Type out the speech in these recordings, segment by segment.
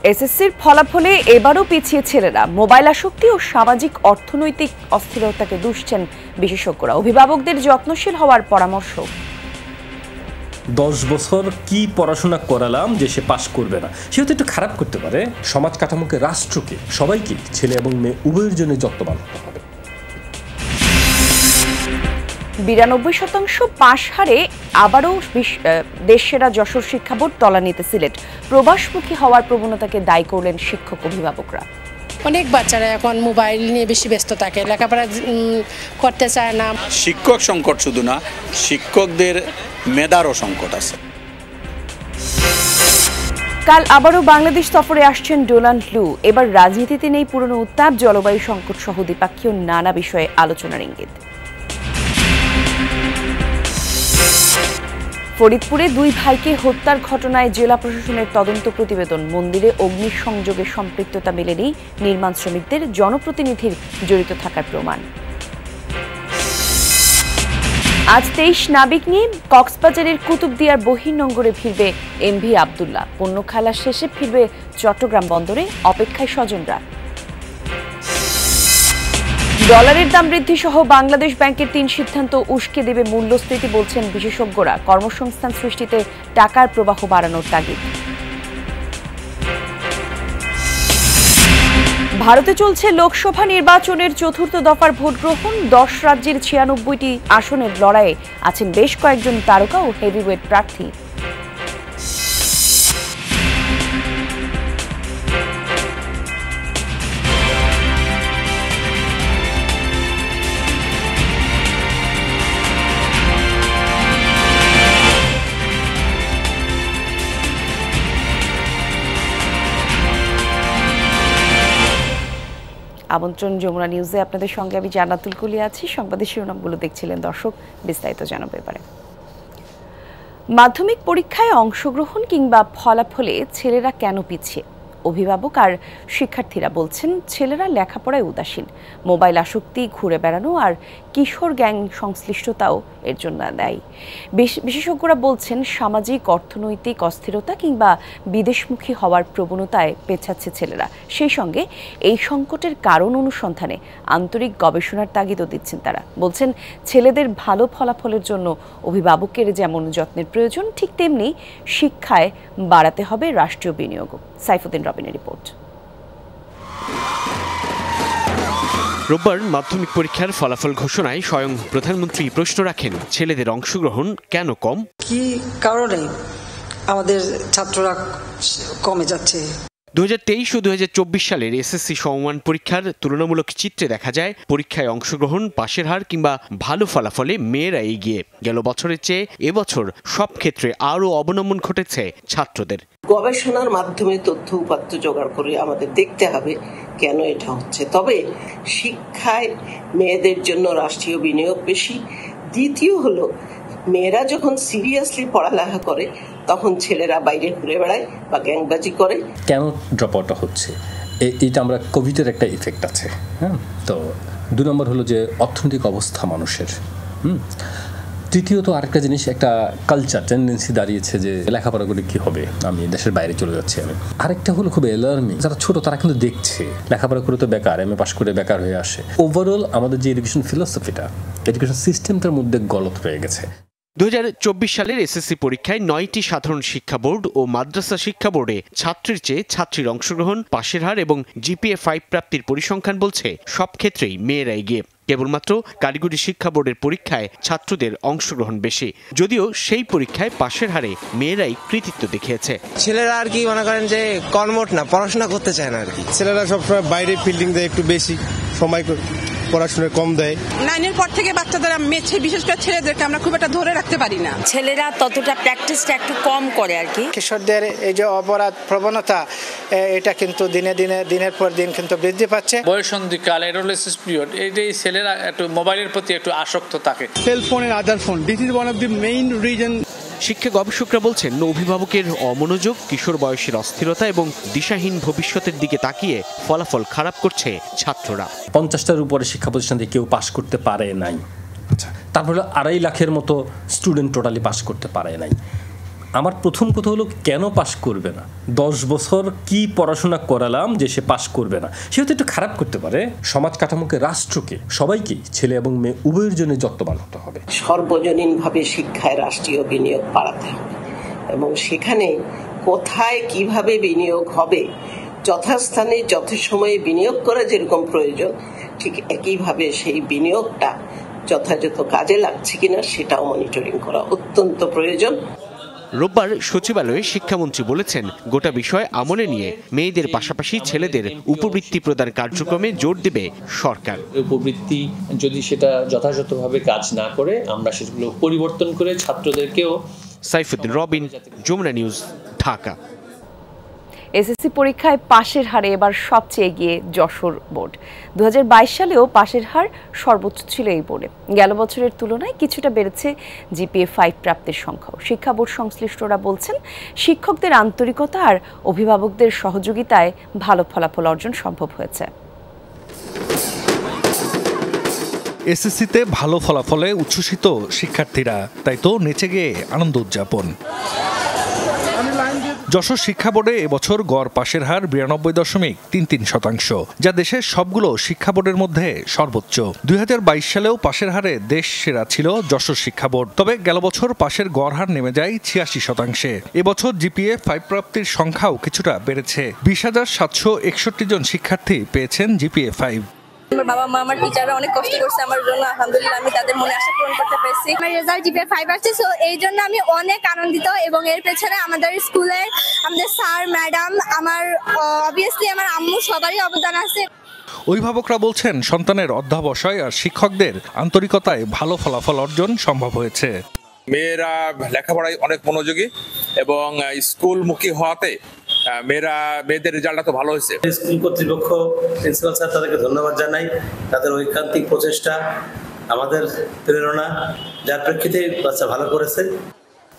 এসএসসির ফলাফলে এবারও পিছিয়ে ছেলেরা। মোবাইল আসক্তি ও সামাজিক অর্থনৈতিক অস্থিরতাকে দুষছেন বিশেষজ্ঞরা। অভিভাবকদের যত্নশীল হওয়ার পরামর্শ। 10 বছর কি পড়াশোনা করালাম যে সে পাশ করবে না, সেও তো একটু খারাপ করতে পারে। সমাজ কাঠামোকে, রাষ্ট্রকে, সবাইকে, ছেলে এবং মেয়ে উভয়ের জন্য যত্নবান হতে হবে। 92% পাশ হারে আবারও দেশসেরা যশোর শিক্ষা বোর্ড তলানিতে সিলেট। প্রবাসমুখী হওয়ার প্রবণতাকে দায়ী করলেন শিক্ষক অভিভাবকরা। অনেক বাচ্চারা এখন মোবাইল নিয়ে বেশি ব্যস্ত থাকে, লেখাপড়া করতে চায় না। শিক্ষক সংকট শুধু না, শিক্ষকদের মেধারও সংকট আছে। কাল আবারও বাংলাদেশ সফরে আসছেন ডোনাল্ড লু। এবার রাজনীতিতে নেই পুরনো উত্তাপ, জলবায়ু সংকট সহ দ্বিপাক্ষীয় নানা বিষয়ে আলোচনার ইঙ্গিত। ফরিদপুরে 2 ভাইকে হত্যার ঘটনায় জেলা প্রশাসনের তদন্ত প্রতিবেদন। মন্দিরে অগ্নিসংযোগে সম্পৃক্ততা মেলেনি নির্মাণ শ্রমিকদের, জনপ্রতিনিধির জড়িত থাকার প্রমাণ। আজ 23 নাবিক নিয়ে কক্সবাজারের কুতুবদিয়ার বহির্নোঙরে ফিরবে এমভি আবদুল্লাহ। পণ্য খালাস শেষে ফিরবে চট্টগ্রাম বন্দরে, অপেক্ষায় স্বজনরা। ডলারের দাম বৃদ্ধি সহ বাংলাদেশ ব্যাংকের 3 সিদ্ধান্ত উস্কে দেবে মূল্যস্ফীতি বলছেন বিশেষজ্ঞরা। কর্মসংস্থান সৃষ্টিতে টাকার প্রবাহ বাড়ানোর তাগিদ। ভারতে চলছে লোকসভা নির্বাচনের 4র্থ দফার ভোট গ্রহণ। 10 রাজ্যের 96টি আসনের লড়াইয়ে আছেন বেশ কয়েকজন তারকা ও হেভিওয়েট প্রার্থী। আমন্ত্রণ যমুনা নিউজে, আপনাদের সঙ্গে আমি জান্নাতুল কুলি আছি। সংবাদের শিরোনামগুলো দেখছিলেন দর্শক, বিস্তারিত জানাবো এবারে। মাধ্যমিক পরীক্ষায় অংশগ্রহণ কিংবা ফলাফলে ছেলেরা কেন পিছিয়ে? অভিভাবক আর শিক্ষার্থীরা বলছেন ছেলেরা লেখাপড়ায় উদাসীন। মোবাইল আসক্তি, ঘুরে বেড়ানো আর কিশোর গ্যাং সংশ্লিষ্টতাও এর জন্য দায়ী। বিশেষজ্ঞরা বলছেন সামাজিক অর্থনৈতিক অস্থিরতা কিংবা বিদেশমুখী হওয়ার প্রবণতায় পেছাচ্ছে ছেলেরা। সেই সঙ্গে এই সংকটের কারণ অনুসন্ধানে আন্তরিক গবেষণার তাগিদও দিচ্ছেন তারা। বলছেন ছেলেদের ভালো ফলাফলের জন্য অভিভাবকের যেমন যত্নের প্রয়োজন, ঠিক তেমনি শিক্ষায় বাড়াতে হবে রাষ্ট্রীয় বিনিয়োগও। সাইফুদ্দিন রবিনের রিপোর্ট। রোববার মাধ্যমিক পরীক্ষার ফলাফল ঘোষণায় স্বয়ং প্রধানমন্ত্রী প্রশ্ন রাখেন, ছেলেদের অংশগ্রহণ কেন কম? কি কারণে আমাদের ছাত্ররা কমে যাচ্ছে? 2023 ও 2024 সালের এসএসসি সমমান পরীক্ষার তুলনামূলক চিত্রে দেখা যায় পরীক্ষায় অংশগ্রহণ, পাশের হার কিংবা ভালো ফলাফলে মেয়েরা এগিয়ে। গেল বছরের চেয়ে এবছর সব ক্ষেত্রে আরও অবনমন ঘটেছে ছাত্রদের। গবেষণার মাধ্যমে তথ্য উপাত্ত জোগাড় করে আমাদের দেখতে হবে কেন এটা হচ্ছে। তবে শিক্ষায় মেয়েদের জন্য রাষ্ট্রীয় বিনিয়োগ বেশি। দ্বিতীয় হলো, মেয়েরা যখন সিরিয়াসলি পড়ালেখা করে তখন ছেলেরা বাইরে ঘুরে বেড়ায় বা গ্যাংবাজি করে। কেন ড্রপ আউট হচ্ছে, এটা আমরা কোভিডের একটা ইফেক্ট আছে। হ্যাঁ, তো 2 নম্বর হলো যে অর্থনৈতিক অবস্থা মানুষের। তৃতীয়ত আরেকটা জিনিস, একটা কালচার টেন্ডেন্সি দাঁড়িয়েছে যে লেখাপড়া করে কি হবে, আমি দেশের বাইরে চলে যাচ্ছি। আরেকটা হলো খুব অ্যালার্মিং, যারা ছোট তারা কিন্তু দেখছে লেখাপড়া করে তো বেকার, এমএ পাশ করে বেকার হয়ে আসে। ওভারঅল আমাদের যে এডুকেশন ফিলসফিটা, এডুকেশন সিস্টেমটার মধ্যে গলত হয়ে গেছে। 2024 সালের এসএসসি পরীক্ষায় 9টি সাধারণ শিক্ষা বোর্ড ও মাদ্রাসা শিক্ষা বোর্ডে ছাত্রীর চেয়ে ছাত্রীর অংশগ্রহণ, পাশের হার এবং জিপিএ 5 প্রাপ্তির পরিসংখ্যান বলছে সব ক্ষেত্রেই মেয়েরা এগিয়ে। কেবলমাত্র কারিগরি শিক্ষা বোর্ডের পরীক্ষায় ছাত্রদের অংশগ্রহণ বেশি, যদিও সেই পরীক্ষায় পাশের হারে মেয়েরাই কৃতিত্ব দেখিয়েছে। ছেলেরা আর কি মনে করেন যে কর্মঠ না, পড়াশোনা করতে চায় না আর কি। ছেলেরা সবসময় বাইরে ফিল্ডিং দেয় একটু বেশি, সময় পড়াশোনায় কম দেয়। 9-এর পর থেকে বাচ্চাদের মেছে, বিশেষ করে ছেলেদেরকে আমরা খুব একটা ধরে রাখতে পারি না। ছেলেরা ততটা প্র্যাকটিসটা একটু কম করে আর কি। কিশোরদের এই যে অপরাধ প্রবণতা, এটা কিন্তু দিনের পর দিন কিন্তু বৃদ্ধি পাচ্ছে। বয়সন্ধিকাল, অ্যাডোলেসেন্স পিরিয়ড, এই ছেলেরা একটু মোবাইলের প্রতি একটু আসক্ত থাকে। Cell phone and other phone, this is one of the main reason. শিক্ষা গবেষকরা বলছেন অভিভাবকের অমনোযোগ, কিশোর বয়সের অস্থিরতা এবং দিশাহীন ভবিষ্যতের দিকে তাকিয়ে ফলাফল খারাপ করছে ছাত্ররা। 50টার উপরে শিক্ষা প্রতিষ্ঠান থেকে কেউ পাশ করতে পারে নাই। আচ্ছা, তারপরে 2.5 লাখের মতো স্টুডেন্ট টোটালি পাশ করতে পারে নাই। আমার প্রথম কথা হলো কেন পাশ করবে না? 10 বছর কি পড়াশোনা করালাম যে সে পাশ করবে না? সে হয়তো একটু খারাপ করতে পারে। সমাজ কাঠামোকে, রাষ্ট্রকে, সবাইকে, ছেলে এবং মেয়ে উভয়ের জন্য যত্নবান হতে হবে। সর্বজনীনভাবে শিক্ষায় রাষ্ট্রীয় বিনিয়োগ বাড়াতে হবে এবং সেখানে কোথায় কিভাবে বিনিয়োগ হবে, যথাস্থানে যথাসময়ে বিনিয়োগ করা যেরকম প্রয়োজন, ঠিক একইভাবে সেই বিনিয়োগটা যথাযথ কাজে লাগছে কিনা সেটাও মনিটরিং করা অত্যন্ত প্রয়োজন। রোববার সচিবালয়ে শিক্ষামন্ত্রী বলেছেন, গোটা বিষয় আমলে নিয়ে মেয়েদের পাশাপাশি ছেলেদের উপবৃত্তি প্রদান কার্যক্রমে জোর দেবে সরকার। উপবৃত্তি যদি সেটা যথাযথভাবে কাজ না করে, আমরা সেগুলো পরিবর্তন করে ছাত্রদেরকেও। সাইফুদ্দিন রবিন, যমুনা নিউজ, ঢাকা। এসএসসি পরীক্ষায় পাশের হারে এবার সবচেয়ে এগিয়ে যশোর বোর্ড। 2022 সালেও পাশের হার সর্বোচ্চ ছিল এই বোর্ডে। গেল বছরের তুলনায় কিছুটা বেড়েছে জিপিএ 5 প্রাপ্তির সংখ্যাও। শিক্ষা বোর্ড সংশ্লিষ্টরা বলছেন, শিক্ষকদের আন্তরিকতা আর অভিভাবকদের সহযোগিতায় ভালো ফলাফল অর্জন সম্ভব হয়েছে। এসএসসিতে ভালো ফলাফলে উচ্ছ্বসিত শিক্ষার্থীরা, তাই তো নেচে গিয়ে আনন্দ উদযাপন। যশোর শিক্ষা বোর্ডে এবছর গড় পাশের হার 92.33%, যা দেশের সবগুলো শিক্ষা বোর্ডের মধ্যে সর্বোচ্চ। 2022 সালেও পাশের হারে দেশ সেরা ছিল যশোর শিক্ষা বোর্ড, তবে গেল বছর পাশের গড় হার নেমে যায় 86%। এবছর জিপিএ 5 প্রাপ্তির সংখ্যাও কিছুটা বেড়েছে। 20,761 জন শিক্ষার্থী পেয়েছেন জিপিএ 5। আমার বাবা মা, আমার টিচাররা অনেক কষ্ট করছে আমার জন্য, আলহামদুলিল্লাহ আমি তাদের মনে আশা পূরণ করতে পেরেছি। আমার রেজাল্ট জিপিএ 5 আসছে, সো এই জন্য আমি অনেক আনন্দিত এবং এর পেছনে আমাদের স্কুলের আমাদের স্যার ম্যাডাম, আমার অবভিয়াসলি আমার আম্মু, সবারই অবদান আছে। অভিভাবকরা বলছেন, সন্তানের অধ্যবসায় আর শিক্ষকদের আন্তরিকতায় ভালো ফলাফল অর্জন সম্ভব হয়েছে। মেয়েরা লেখাপড়ায় অনেক মনোযোগী এবং স্কুলমুখী হওয়াতে মেয়েদের রেজাল্টটা তো ভালো হয়েছে। স্কুল কর্তৃপক্ষ, প্রিন্সিপাল স্যার, তাদেরকে ধন্যবাদ জানাই। তাদের ঐকান্তিক প্রচেষ্টা আমাদের প্রেরণা, যার প্রেক্ষিতে বাচ্চা ভালো করেছে।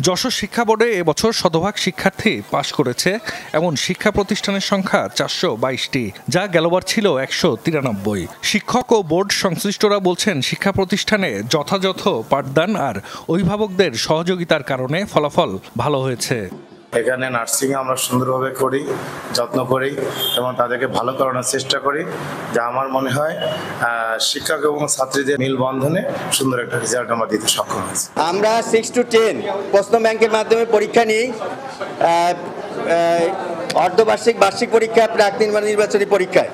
যশোর শিক্ষা বোর্ডে এবছর শতভাগ শিক্ষার্থী পাশ করেছে এমন শিক্ষা প্রতিষ্ঠানের সংখ্যা 422টি, যা গেলবার ছিল 193। শিক্ষক ও বোর্ড সংশ্লিষ্টরা বলছেন, শিক্ষা প্রতিষ্ঠানে যথাযথ পাঠদান আর অভিভাবকদের সহযোগিতার কারণে ফলাফল ভালো হয়েছে। এখানে নার্সিং আমরা সুন্দরভাবে করি, যত্ন করি এবং তাদেরকে ভালো করানোর চেষ্টা করি, যা আমার মনে হয় শিক্ষক এবং ছাত্রীদের মিলবন্ধনে সুন্দর একটা রেজাল্ট আমরা দিতে সক্ষম হয়েছি। আমরা 6 to 10 প্রশ্ন ব্যাংকের মাধ্যমে পরীক্ষা নিই। অর্ধবার্ষিক, বার্ষিক পরীক্ষা, প্রাক নির্বাচনী পরীক্ষায়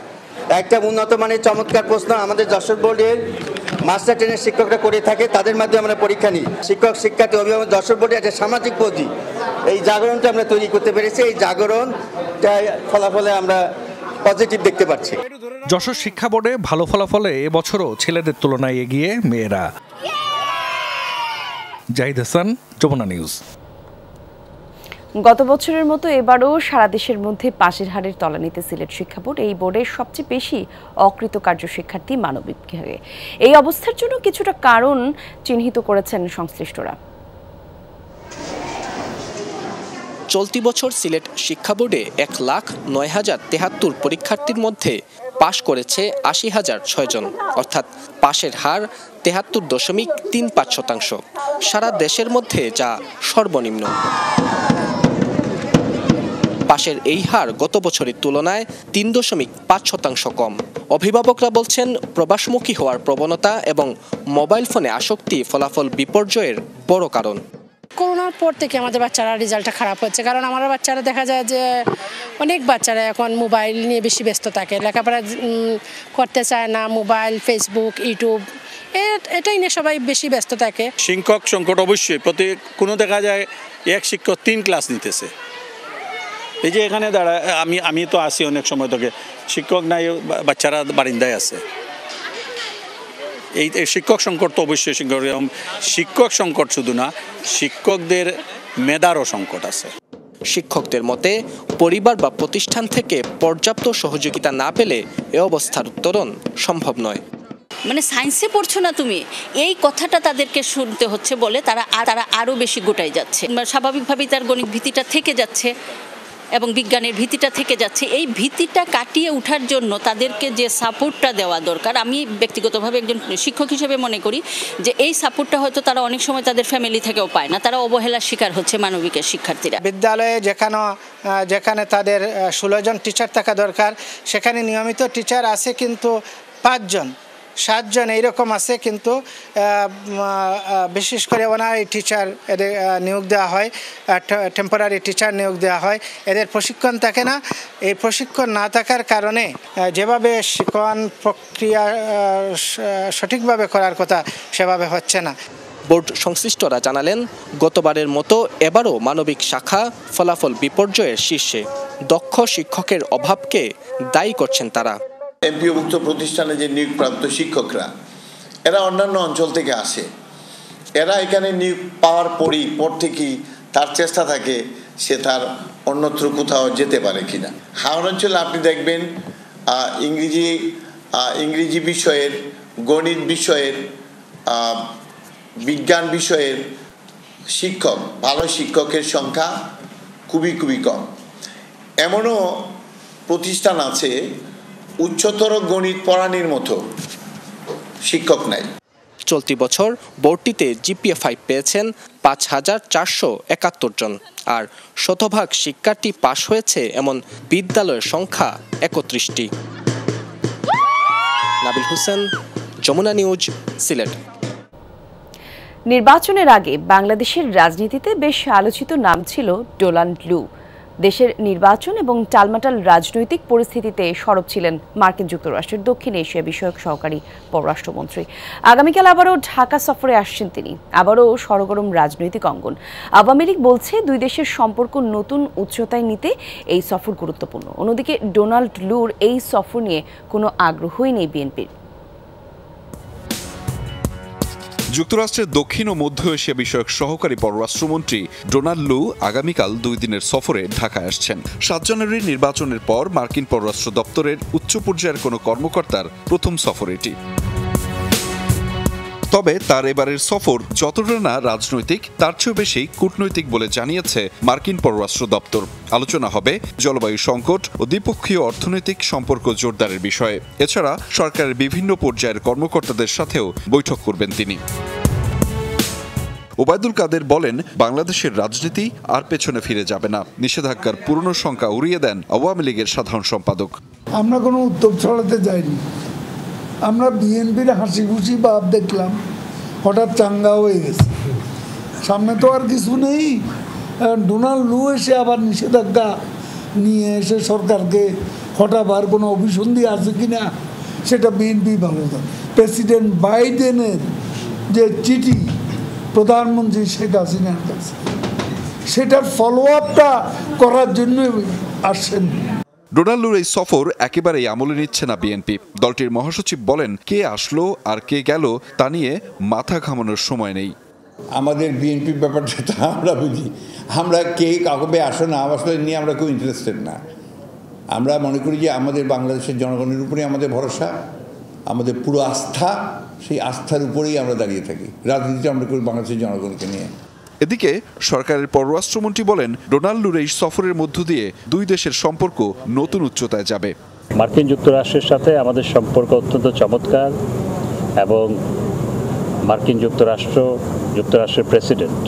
একটা উন্নত মানের চমৎকার প্রশ্ন আমাদের যশোর বোর্ডের মাস্টার ট্রেনের শিক্ষকরা করে থাকে, তাদের মাধ্যমে আমরা পরীক্ষা নিই। শিক্ষক, শিক্ষার্থী, অভিভাবক, যশোর বোর্ডে একটা সামাজিক পদ্ধতি, এই জাগরণটা আমরা তৈরি করতে পেরেছি। এই জাগরণটা ফলাফলে আমরা পজিটিভ দেখতে পাচ্ছি। যশোর শিক্ষা বোর্ডে ভালো ফলাফলে এবছরও ছেলেদের তুলনায় এগিয়ে মেয়েরা। জাহিদ হাসান, যমুনা নিউজ। গত বছরের মতো এবারও সারা দেশের মধ্যে পাশের হারের তলানিতে সিলেট শিক্ষা বোর্ড। এই বোর্ডের সবচেয়ে বেশি অকৃতকার্য শিক্ষার্থী মানবিক বিভাগে। এই অবস্থার জন্য কিছুটা কারণ চিহ্নিত করেছেন সংশ্লিষ্টরা। চলতি বছর সিলেট শিক্ষা বোর্ডে 1,09,073 পরীক্ষার্থীর মধ্যে পাশ করেছে 80,006 জন, অর্থাৎ পাশের হার 73.35%, সারা দেশের মধ্যে যা সর্বনিম্ন। পাশের এই হার গত বছরের তুলনায় 3.5% কম। অভিভাবকরা বলছেন, প্রবাসমুখী হওয়ার প্রবণতা এবং মোবাইল ফোনে আসক্তি ফলাফল বিপর্যয়ের বড় কারণ। করোনার পর থেকে আমাদের বাচ্চারা রেজাল্টটা খারাপ হচ্ছে, কারণ আমার বাচ্চারা দেখা যায় যে অনেক বাচ্চারা এখন মোবাইল নিয়ে বেশি ব্যস্ত থাকে, লেখাপড়া করতে চায় না। মোবাইল, ফেসবুক, ইউটিউব এটাই নিয়ে সবাই বেশি ব্যস্ত থাকে। শিক্ষক সংকট অবশ্যই, প্রতি কোনো দেখা যায় এক শিক্ষক 3 ক্লাস নিতেছে। এই যে এখানে দাঁড়ায়, আমি তো আসি অনেক সময় থেকে, শিক্ষক নাই, বাচ্চারা বারিন্দায় আছে। এই শিক্ষক সংকট তো অবশ্যই, শিক্ষক সংকট শুধু না, শিক্ষকদের মেধারও সংকট আছে। শিক্ষকদের মতে, পরিবার বা প্রতিষ্ঠান থেকে পর্যাপ্ত সহযোগিতা না পেলে এ অবস্থার উত্তরণ সম্ভব নয়। মানে সায়েন্সে পড়ছো না তুমি, এই কথাটা তাদেরকে শুনতে হচ্ছে বলে তারা আরও বেশি গোটাই যাচ্ছে। স্বাভাবিকভাবেই তার গণিত ভীতিটা থেকে যাচ্ছে, এবং বিজ্ঞানের ভীতিটা থেকে যাচ্ছে। এই ভীতিটা কাটিয়ে ওঠার জন্য তাদেরকে যে সাপোর্টটা দেওয়া দরকার, আমি ব্যক্তিগতভাবে একজন শিক্ষক হিসেবে মনে করি যে এই সাপোর্টটা হয়তো তারা অনেক সময় তাদের ফ্যামিলি থেকেও পায় না, তারা অবহেলার শিকার হচ্ছে মানবিকের শিক্ষার্থীরা। বিদ্যালয়ে যেখানে তাদের 16 জন টিচার থাকা দরকার, সেখানে নিয়মিত টিচার আছে কিন্তু 5 জন 7 জন এইরকম আছে, কিন্তু বিশেষ করে অনারারি টিচার এদের নিয়োগ দেওয়া হয়, টেম্পোরারি টিচার নিয়োগ দেওয়া হয়, এদের প্রশিক্ষণ থাকে না। এই প্রশিক্ষণ না থাকার কারণে যেভাবে শিক্ষণ প্রক্রিয়া সঠিকভাবে করার কথা সেভাবে হচ্ছে না। বোর্ড সংশ্লিষ্টরা জানালেন, গতবারের মতো এবারও মানবিক শাখা ফলাফল বিপর্যয়ের শীর্ষে। দক্ষ শিক্ষকের অভাবকে দায়ী করছেন তারা। এমপিওভুক্ত প্রতিষ্ঠানে যে নিয়োগপ্রাপ্ত শিক্ষকরা, এরা অন্যান্য অঞ্চল থেকে আসে। এরা এখানে নিয়োগ পাওয়ার পর থেকেই তার চেষ্টা থাকে সে তার অন্যত্র কোথাও যেতে পারে কিনা। হাওড় অঞ্চলে আপনি দেখবেন ইংরেজি বিষয়ের, গণিত বিষয়ের, বিজ্ঞান বিষয়ের শিক্ষক, ভালো শিক্ষকের সংখ্যা খুবই কম। এমনও প্রতিষ্ঠান আছে উচ্চতর গণিত পড়ানোর মতো শিক্ষক নাই। চলতি বছর বোর্ডটিতে জিপিএ 5 পেয়েছেন 5471 জন, আর শতভাগ শিক্ষার্থী পাশ হয়েছে এমন বিদ্যালয়ের সংখ্যা 31টি। নাবিল হোসেন, যমুনা নিউজ, সিলেট। নির্বাচনের আগে বাংলাদেশের রাজনীতিতে বেশ আলোচিত নাম ছিল ডোনাল্ড লু। দেশের নির্বাচন এবং টালমাটাল রাজনৈতিক পরিস্থিতিতে সরব ছিলেন মার্কিন যুক্তরাষ্ট্রের দক্ষিণ এশিয়া বিষয়ক সহকারী পররাষ্ট্রমন্ত্রী। আগামীকাল আবারও ঢাকা সফরে আসছেন তিনি। আবারও সরগরম রাজনৈতিক অঙ্গন। আওয়ামী লীগ বলছে দুই দেশের সম্পর্ক নতুন উচ্চতায় নিতে এই সফর গুরুত্বপূর্ণ। অন্যদিকে ডোনাল্ড লুর এই সফর নিয়ে কোনো আগ্রহই নেই বিএনপির। যুক্তরাষ্ট্রের দক্ষিণ ও মধ্য এশিয়া বিষয়ক সহকারী পররাষ্ট্রমন্ত্রী ডোনাল্ড লু আগামীকাল 2 দিনের সফরে ঢাকায় আসছেন। 7 জানুয়ারির নির্বাচনের পর মার্কিন পররাষ্ট্র দপ্তরের উচ্চ পর্যায়ের কোনো কর্মকর্তার প্রথম সফর এটি। তবে তার এবারের সফর যতটা না রাজনৈতিক, তার চেয়েও বেশি কূটনৈতিক বলে জানিয়েছে মার্কিন পররাষ্ট্র দপ্তর। আলোচনা হবে জলবায়ু সংকট ও দ্বিপক্ষীয় অর্থনৈতিক সম্পর্ক জোরদারের বিষয়ে। এছাড়া সরকারের বিভিন্ন পর্যায়ের কর্মকর্তাদের সাথেও বৈঠক করবেন তিনি। ওবায়দুল কাদের বলেন, বাংলাদেশের রাজনীতি আর পেছনে ফিরে যাবে না। নিষেধাজ্ঞার পুরনো সংখ্যা উড়িয়ে দেন আওয়ামী লীগের সাধারণ সম্পাদক। আমরা কোনো উদ্যোগ ছড়াতে যাইনি। আমরা বিএনপির হাসি খুশি ভাব দেখলাম, হঠাৎ চাঙ্গা হয়ে গেছে। সামনে তো আর কিছু নেই। ডোনাল্ড লু এসে আবার নিষেধাজ্ঞা নিয়ে এসে সরকারকে হটাবার কোনো অভিসন্ধি আছে কিনা সেটা বিএনপি ভালো জানে। প্রেসিডেন্ট বাইডেনের যে চিঠি প্রধানমন্ত্রী শেখ হাসিনার কাছে, সেটার ফলো আপটা করার জন্য আসছেন। ডোনাল্ড লুর এই সফর একেবারেই আমলে নিচ্ছে না বিএনপি। দলটির মহাসচিব বলেন, কে আসলো আর কে গেল তা নিয়ে মাথা ঘামানোর সময় নেই। আমাদের বিএনপি ব্যাপারটা আমরা বুঝি, আমরা কে কাউকে আসে না আসলে নিয়ে আমরা কেউ ইন্টারেস্টেড না। আমরা মনে করি যে আমাদের বাংলাদেশের জনগণের উপরেই আমাদের ভরসা, আমাদের পুরো আস্থা, সেই আস্থার উপরেই আমরা দাঁড়িয়ে থাকি। রাজনীতিটা আমরা করি বাংলাদেশের জনগণকে নিয়ে। এদিকে সরকারের পররাষ্ট্রমন্ত্রী বলেন, ডোনাল্ড লুর এই সফরের মধ্য দিয়ে দুই দেশের সম্পর্ক নতুন উচ্চতায় যাবে। মার্কিন যুক্তরাষ্ট্রের সাথে আমাদের সম্পর্ক অত্যন্ত চমৎকার এবং মার্কিন যুক্তরাষ্ট্রের প্রেসিডেন্ট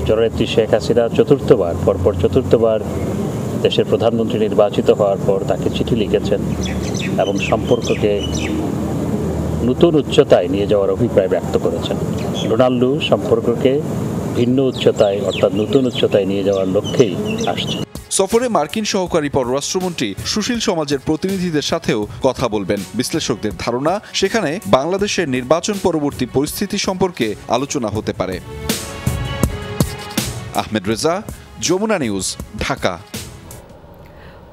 জননেত্রী শেখ হাসিনা পরপর চতুর্থবার দেশের প্রধানমন্ত্রী নির্বাচিত হওয়ার পর তাকে চিঠি লিখেছেন এবং সম্পর্ককে নতুন উচ্চতায় নিয়ে যাওয়ার অভিপ্রায় ব্যক্ত করেছেন। ডোনাল্ড লু সম্পর্ককে ভিন্ন উচ্চতায় অর্থাৎ নতুন উচ্চতায় নিয়ে যাওয়ার লক্ষ্যেই আসছে। সফরে মার্কিন সহকারী পররাষ্ট্রমন্ত্রী সুশীল সমাজের প্রতিনিধিদের সাথেও কথা বলবেন। বিশ্লেষকদের ধারণা, সেখানে বাংলাদেশের নির্বাচন পরবর্তী পরিস্থিতি সম্পর্কে আলোচনা হতে পারে। আহমেদ রেজা, যমুনা নিউজ, ঢাকা।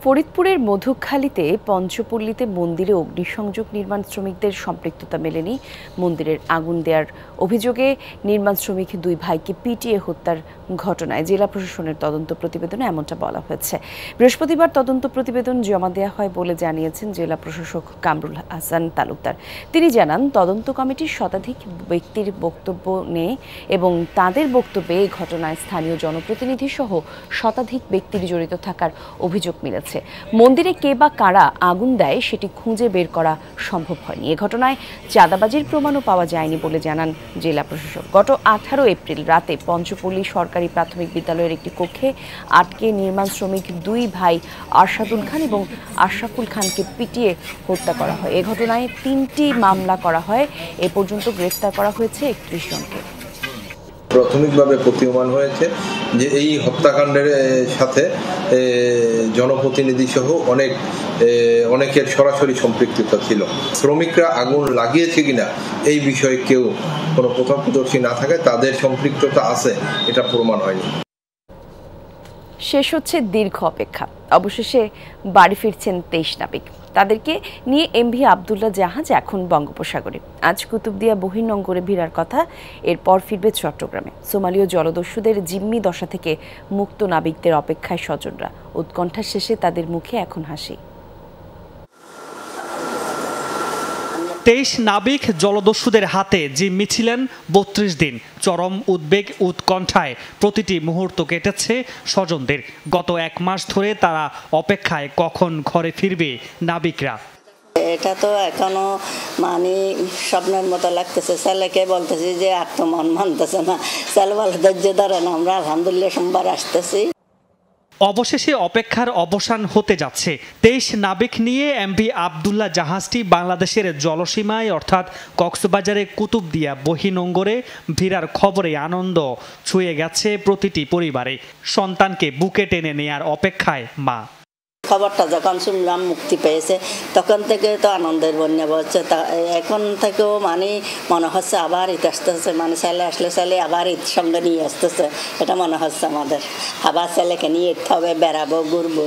ফরিদপুরের মধুখালীতে পঞ্চপল্লীতে মন্দিরে অগ্নিসংযোগ নির্মাণ শ্রমিকদের সম্পৃক্ততা মেলেনি। মন্দিরের আগুন দেওয়ার অভিযোগে নির্মাণ শ্রমিক দুই ভাইকে পিটিয়ে হত্যার ঘটনায় জেলা প্রশাসনের তদন্ত প্রতিবেদনে এমনটা বলা হয়েছে। বৃহস্পতিবার তদন্ত প্রতিবেদন জমা দেওয়া হয় বলে জানিয়েছেন জেলা প্রশাসক কামরুল হাসান তালুকদার। তিনি জানান, তদন্ত কমিটির শতাধিক ব্যক্তির বক্তব্য নেয় এবং তাদের বক্তব্যে এই ঘটনায় স্থানীয় জনপ্রতিনিধি সহ শতাধিক ব্যক্তির জড়িত থাকার অভিযোগ মিলেছে। মন্দিরে কে বা কারা আগুন দেয় সেটি খুঁজে বের করা সম্ভব হয়নি। এ ঘটনায় চাঁদাবাজির প্রমাণও পাওয়া যায়নি বলে জানান জেলা প্রশাসক। গত 18 এপ্রিল রাতে পঞ্চপল্লী সরকারি প্রাথমিক বিদ্যালয়ের একটি কক্ষে আটকে নির্মাণ শ্রমিক দুই ভাই আরশাদুল খান এবং আশরাফুল খানকে পিটিয়ে হত্যা করা হয়। এ ঘটনায় 3টি মামলা করা হয়। এ পর্যন্ত গ্রেফতার করা হয়েছে 31 জনকে। প্রাথমিকভাবে প্রতীয়মান হয়েছে যে এই হত্যাকাণ্ডের সাথে জনপ্রতিনিধি সহ অনেকের সরাসরি সম্পৃক্ততা ছিল। শ্রমিকরা আগুন লাগিয়েছে কিনা এই বিষয়ে কেউ কোনো প্রত্যক্ষদর্শী না থাকে তাদের সম্পৃক্ততা আছে এটা প্রমাণ হয়নি। শেষ হচ্ছে দীর্ঘ অপেক্ষা। অবশেষে বাড়ি ফিরছেন 23 নাবিক। তাদেরকে নিয়ে এমভি আবদুল্লাহ জাহাজ এখন বঙ্গোপসাগরে। আজ কুতুবদিয়া বহির্নোঙরে ভিড়ার কথা, এরপর ফিরবে চট্টগ্রামে। সোমালীয় জলদস্যুদের জিম্মি দশা থেকে মুক্ত নাবিকদের অপেক্ষায় স্বজনরা। উৎকণ্ঠার শেষে তাদের মুখে এখন হাসি। 23 নাবিক জলদস্যুদের হাতে জিম্মি ছিলেন 32 দিন। চরম উদ্বেগ উৎকণ্ঠায় প্রতিটি মুহূর্ত কেটেছে স্বজনদের। গত 1 মাস ধরে তারা অপেক্ষায় কখন ঘরে ফিরবে নাবিকরা। এটা তো এখনো স্বপ্নের মতো লাগতেছে। ছেলেকে বলতেছি যে আর তো মন মানতেছে না, ছেলে বলে ধৈর্য ধরেন, আমরা আলহামদুলিল্লাহ সোমবার আসতেছি। অবশেষে অপেক্ষার অবসান হতে যাচ্ছে। 23 নাবিক নিয়ে এমভি আবদুল্লাহ জাহাজটি বাংলাদেশের জলসীমায় অর্থাৎ কক্সবাজারে কুতুবদিয়া বহির্নোঙরে ভিড়ার খবরে আনন্দ ছুঁয়ে গেছে প্রতিটি পরিবারে। সন্তানকে বুকে টেনে নেয়ার অপেক্ষায় মা। খবরটা যখন শুনলাম মুক্তি পেয়েছে তখন থেকে তো আনন্দের বন্যা বলছে। এখন থেকেও মনে হচ্ছে আবার ঈদ আসতেছে, ছেলে আসলে ছেলে আবার ঈদ সঙ্গে নিয়ে আসতেছে। এটা মনে হচ্ছে আমাদের আবার ছেলেকে নিয়ে ঈদ হবে, বেড়াবো, ঘুরবো।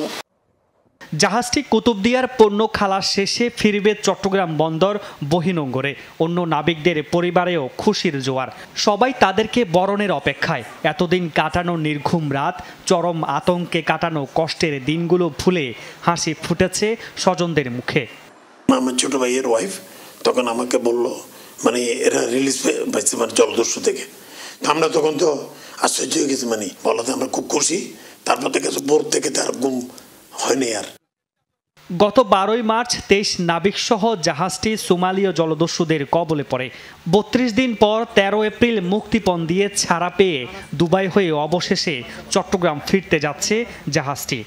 জাহাজটি কুতুবদিয়ার পণ্য খালাস শেষে ফিরবে চট্টগ্রাম বন্দর বহির্নোঙরে। অন্য নাবিকদের পরিবারেও খুশির জোয়ার। সবাই তাদেরকে বরণের অপেক্ষায়। এতদিন কাটানো নির্ঘুম রাত, চরম আতঙ্কে কাটানো কষ্টের দিনগুলো ভুলে হাসি ফুটেছে স্বজনদের মুখে। আমার ছোট ভাইয়ের ওয়াইফ তখন আমাকে বলল এরা রিলিজ পাইছে জলদস্যু থেকে। আমরা তখন তো আশ্চর্য হয়ে গেছি, বলাতে আমরা খুব খুশি। তারপর থেকে ভোর থেকে তার ঘুম হয়নি আর। গত 12 মার্চ 23 নাবিক সহ জাহাজটি সোমালীয় জলদস্যুদের কবলে পড়ে। 32 দিন পর 13 এপ্রিল মুক্তিপণ দিয়ে ছাড়া পেয়ে দুবাই হয়ে অবশেষে চট্টগ্রাম ফিরতে যাচ্ছে জাহাজটি।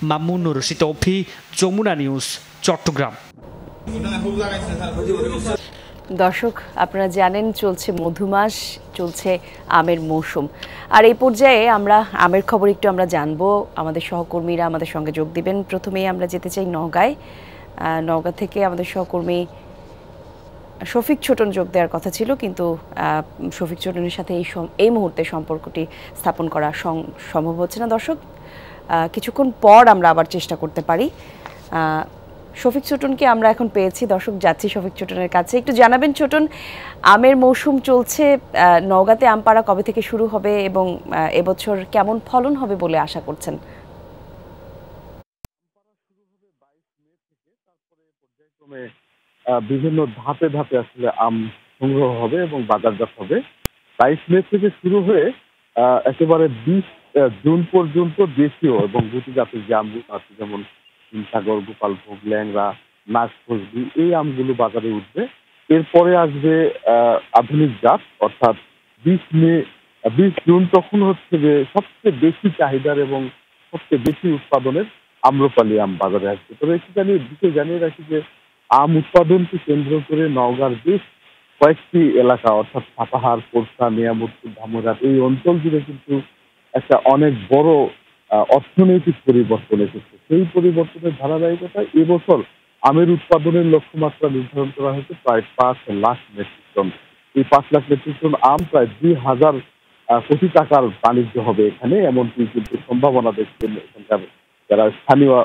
মামুনুর রশিদ অভি, যমুনা নিউজ, চট্টগ্রাম। দর্শক, আপনারা জানেন চলছে মধুমাস, চলছে আমের মৌসুম। আর এই পর্যায়ে আমরা আমের খবর একটু আমরা জানবো। আমাদের সহকর্মীরা আমাদের সঙ্গে যোগ দিবেন। প্রথমেই আমরা যেতে চাই নওগাঁয়। নওগাঁ থেকে আমাদের সহকর্মী শফিক ছোটন যোগ দেওয়ার কথা ছিল, কিন্তু শফিক ছোটনের সাথে এই মুহূর্তে সম্পর্কটি স্থাপন করা সম্ভব হচ্ছে না। দর্শক, কিছুক্ষণ পর আমরা আবার চেষ্টা করতে পারি। শফিক ছোটনকে আমরা এখন পেয়েছি। দর্শক, যাচ্ছি শফিক ছোটনের কাছে। একটু জানাবেন ছোটন, আমের মৌসুম চলছে, নওগাঁতে আম পাড়া কবে থেকে শুরু হবে এবং এবছর কেমন ফলন হবে বলে আশা করছেন? বিভিন্ন ধাপে ধাপে আসলে আম সংগ্রহ হবে এবং বাজারজাত হবে। 22 মে থেকে শুরু হয়ে একেবারে 20 জুন পর্যন্ত দেশীয় এবং গুটি জাতের যে আমগুলো আছে, যেমন সাগর, গোপালভোগ, ল্যাংড়া, নাগফজলি, এই আমগুলো বাজারে উঠবে। এরপরে আসবে আধুনিক জাত, অর্থাৎ 20 জুন তখন হচ্ছে যে সবচেয়ে বেশি চাহিদার এবং সবচেয়ে বেশি উৎপাদনের আম্রপালি আম বাজারে আসবে। তবে বিষয় জানিয়ে রাখি যে আম উৎপাদনকে কেন্দ্র করে নওগাঁর বেশ কয়েকটি এলাকা, অর্থাৎ সাপাহার, পোরশা, নিয়ামতপুর, ধামরাট, এই অঞ্চল জুড়ে কিন্তু একটা অনেক বড় অর্থনৈতিক পরিবর্তন এসেছে। সেই পরিবর্তনের ধারাবাহিকতায় এবছর আমের উৎপাদনের লক্ষ্যমাত্রা নির্ধারণ করা হয়েছে প্রায় 5 লাখ মেট্রিক টন। এই 5 লাখ মেট্রিক টন আম প্রায় 2000 কোটি টাকার বাণিজ্য হবে এখানে, এমনকি কিন্তু সম্ভাবনা দেখছেন এখানকার যারা স্থানীয়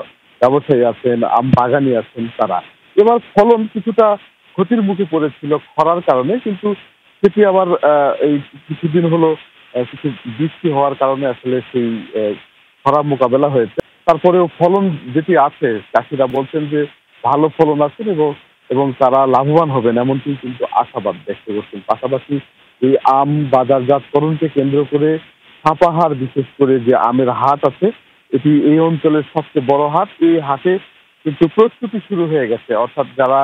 ব্যবসায়ী আছেন, আম বাগানি আছেন তারা। এবার ফলন কিছুটা ক্ষতির মুখে পড়েছিল খরার কারণে, কিন্তু সেটি আবার এই কিছুদিন হলো কিছু বৃষ্টি হওয়ার কারণে আসলে সেই খরা মোকাবেলা হয়েছে। তারপরেও ফলন যেটি আছে চাষিরা বলছেন যে ভালো ফলন আছে এবং তারা লাভবান হবেন, এমনকি কিন্তু আশাবাদ ব্যক্ত করছেন। পাশাপাশি এই আম বাজারজাতকরণকে কেন্দ্র করে সাপাহার, বিশেষ করে যে আমের হাট আছে, এটি এই অঞ্চলের সবচেয়ে বড় হাট। এই হাটে কিন্তু প্রস্তুতি শুরু হয়ে গেছে, অর্থাৎ যারা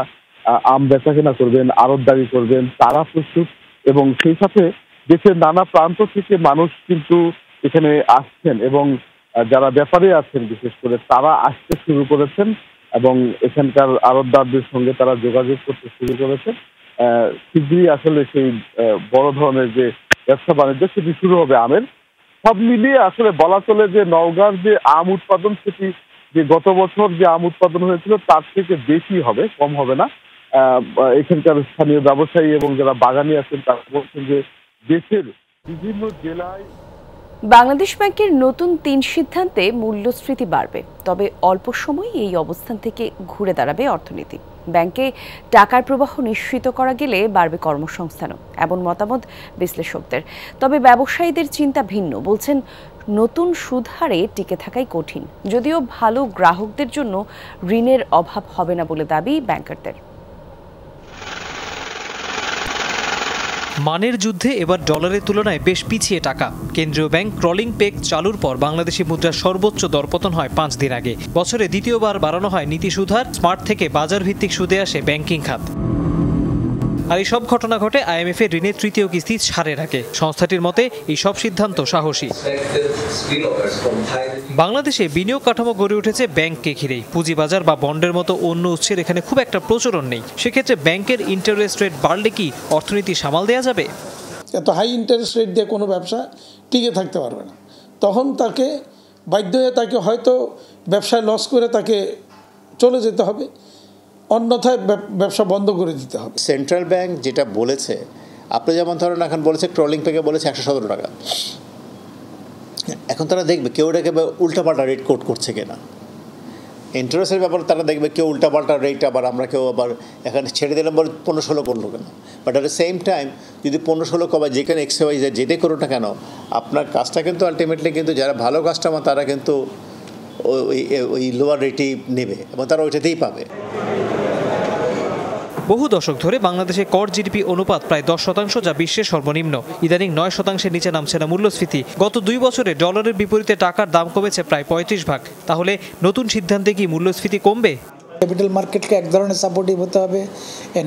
আম বেচাকেনা করবেন, আড়তদারি করবেন তারা প্রস্তুত, এবং সেই সাথে দেশের নানা প্রান্ত থেকে মানুষ কিন্তু এখানে আসছেন, এবং যারা ব্যাপারী আছেন বিশেষ করে তারা আসতে শুরু করেছেন এবং এখানকার আড়তদারদের সঙ্গে তারা যোগাযোগ করতে শুরু করেছেন। শীঘ্রই আসলে সেই বড় ধরনের যে ব্যবসা বাণিজ্য সেটি শুরু হবে আমের। সব মিলিয়ে আসলে বলা চলে যে নওগাঁর যে আম উৎপাদন সেটি যে গত বছর যে আম উৎপাদন হয়েছিল তার থেকে বেশি হবে, কম হবে না। এখানকার স্থানীয় ব্যবসায়ী এবং যারা বাগানি আছেন তারা বলছেন যে দেশের বিভিন্ন জেলায় বাংলাদেশ ব্যাংকের নতুন ৩ সিদ্ধান্তে মূল্যস্ফীতি বাড়বে, তবে অল্প সময় এই অবস্থান থেকে ঘুরে দাঁড়াবে অর্থনীতি। ব্যাংকে টাকার প্রবাহ নিশ্চিত করা গেলে বাড়বে কর্মসংস্থানও, এমন মতামত বিশ্লেষকদের। তবে ব্যবসায়ীদের চিন্তা ভিন্ন, বলছেন নতুন সুদ হারে টিকে থাকাই কঠিন, যদিও ভালো গ্রাহকদের জন্য ঋণের অভাব হবে না বলে দাবি ব্যাংকারদের। মানের যুদ্ধে এবার ডলারের তুলনায় বেশ পিছিয়ে টাকা। কেন্দ্রীয় ব্যাংক ক্রলিং পেগ চালুর পর বাংলাদেশি মুদ্রার সর্বোচ্চ দরপতন হয় 5 দিন আগে। বছরে দ্বিতীয়বার বাড়ানো হয় নীতি সুদহার, স্মার্ট থেকে বাজার ভিত্তিক সুদে আসে ব্যাংকিং খাত। আর এই সব ঘটনা ঘটে IMF এর ঋণের তৃতীয় কিস্তি ছাড়ের আগে। সংস্থাটির মতে এই সব সিদ্ধান্ত সাহসী। বাংলাদেশে বিনিয়োগ কাঠামো গড়ে উঠেছে ব্যাংককে ঘিরেই। পুঁজিবাজার বা বন্ডের মতো অন্য উৎসের এখানে খুব একটা প্রচলন নেই। সেক্ষেত্রে ব্যাংকের ইন্টারেস্ট রেট বাড়লে কি অর্থনীতি সামাল দেওয়া যাবে? এত হাই ইন্টারেস্ট রেট দিয়ে কোনো ব্যবসা টিকে থাকতে পারবে না। তখন তাকে বাধ্য হয়ে তাকে হয়তো ব্যবসায় লস করে তাকে চলে যেতে হবে, অন্যথায় ব্যবসা বন্ধ করে দিতে হবে। সেন্ট্রাল ব্যাংক যেটা বলেছে, আপনি যেমন ধরেন এখন বলেছে ক্রলিং পেগে বলেছে 117 টাকা। এখন তারা দেখবে কেউ এটাকে উল্টাপাল্টা রেট কোট করছে কিনা। ইন্টারেস্টের ব্যাপারে তারা দেখবে কেউ উল্টাপাল্টা রেট আবার আমরা কেউ আবার এখানে ছেড়ে দিলাম বলে 15-16 করলো কেন। But at the same time যদি 15-16 কবা যেখানে XYZ যেটাই করো না কেন, আপনার কাজটা কিন্তু আলটিমেটলি কিন্তু যারা ভালো কাস্টমার তারা কিন্তু ওই লোয়ার রেটেই নেবে এবং তারা ওইটাতেই পাবে। বহু দশক ধরে বাংলাদেশে কর জিডিপি অনুপাত প্রায় 10%, যা বিশ্বের সর্বনিম্ন। ইদানিং 9%-এর নিচে নামছে না মূল্যস্ফীতি। গত 2 বছরে ডলারের বিপরীতে টাকার দাম কমেছে প্রায় 35 ভাগ। তাহলে নতুন সিদ্ধান্তে কি মূল্যস্ফীতি কমবে? ক্যাপিটাল মার্কেটকে এক ধরনের সাপোর্টিভ হতে হবে,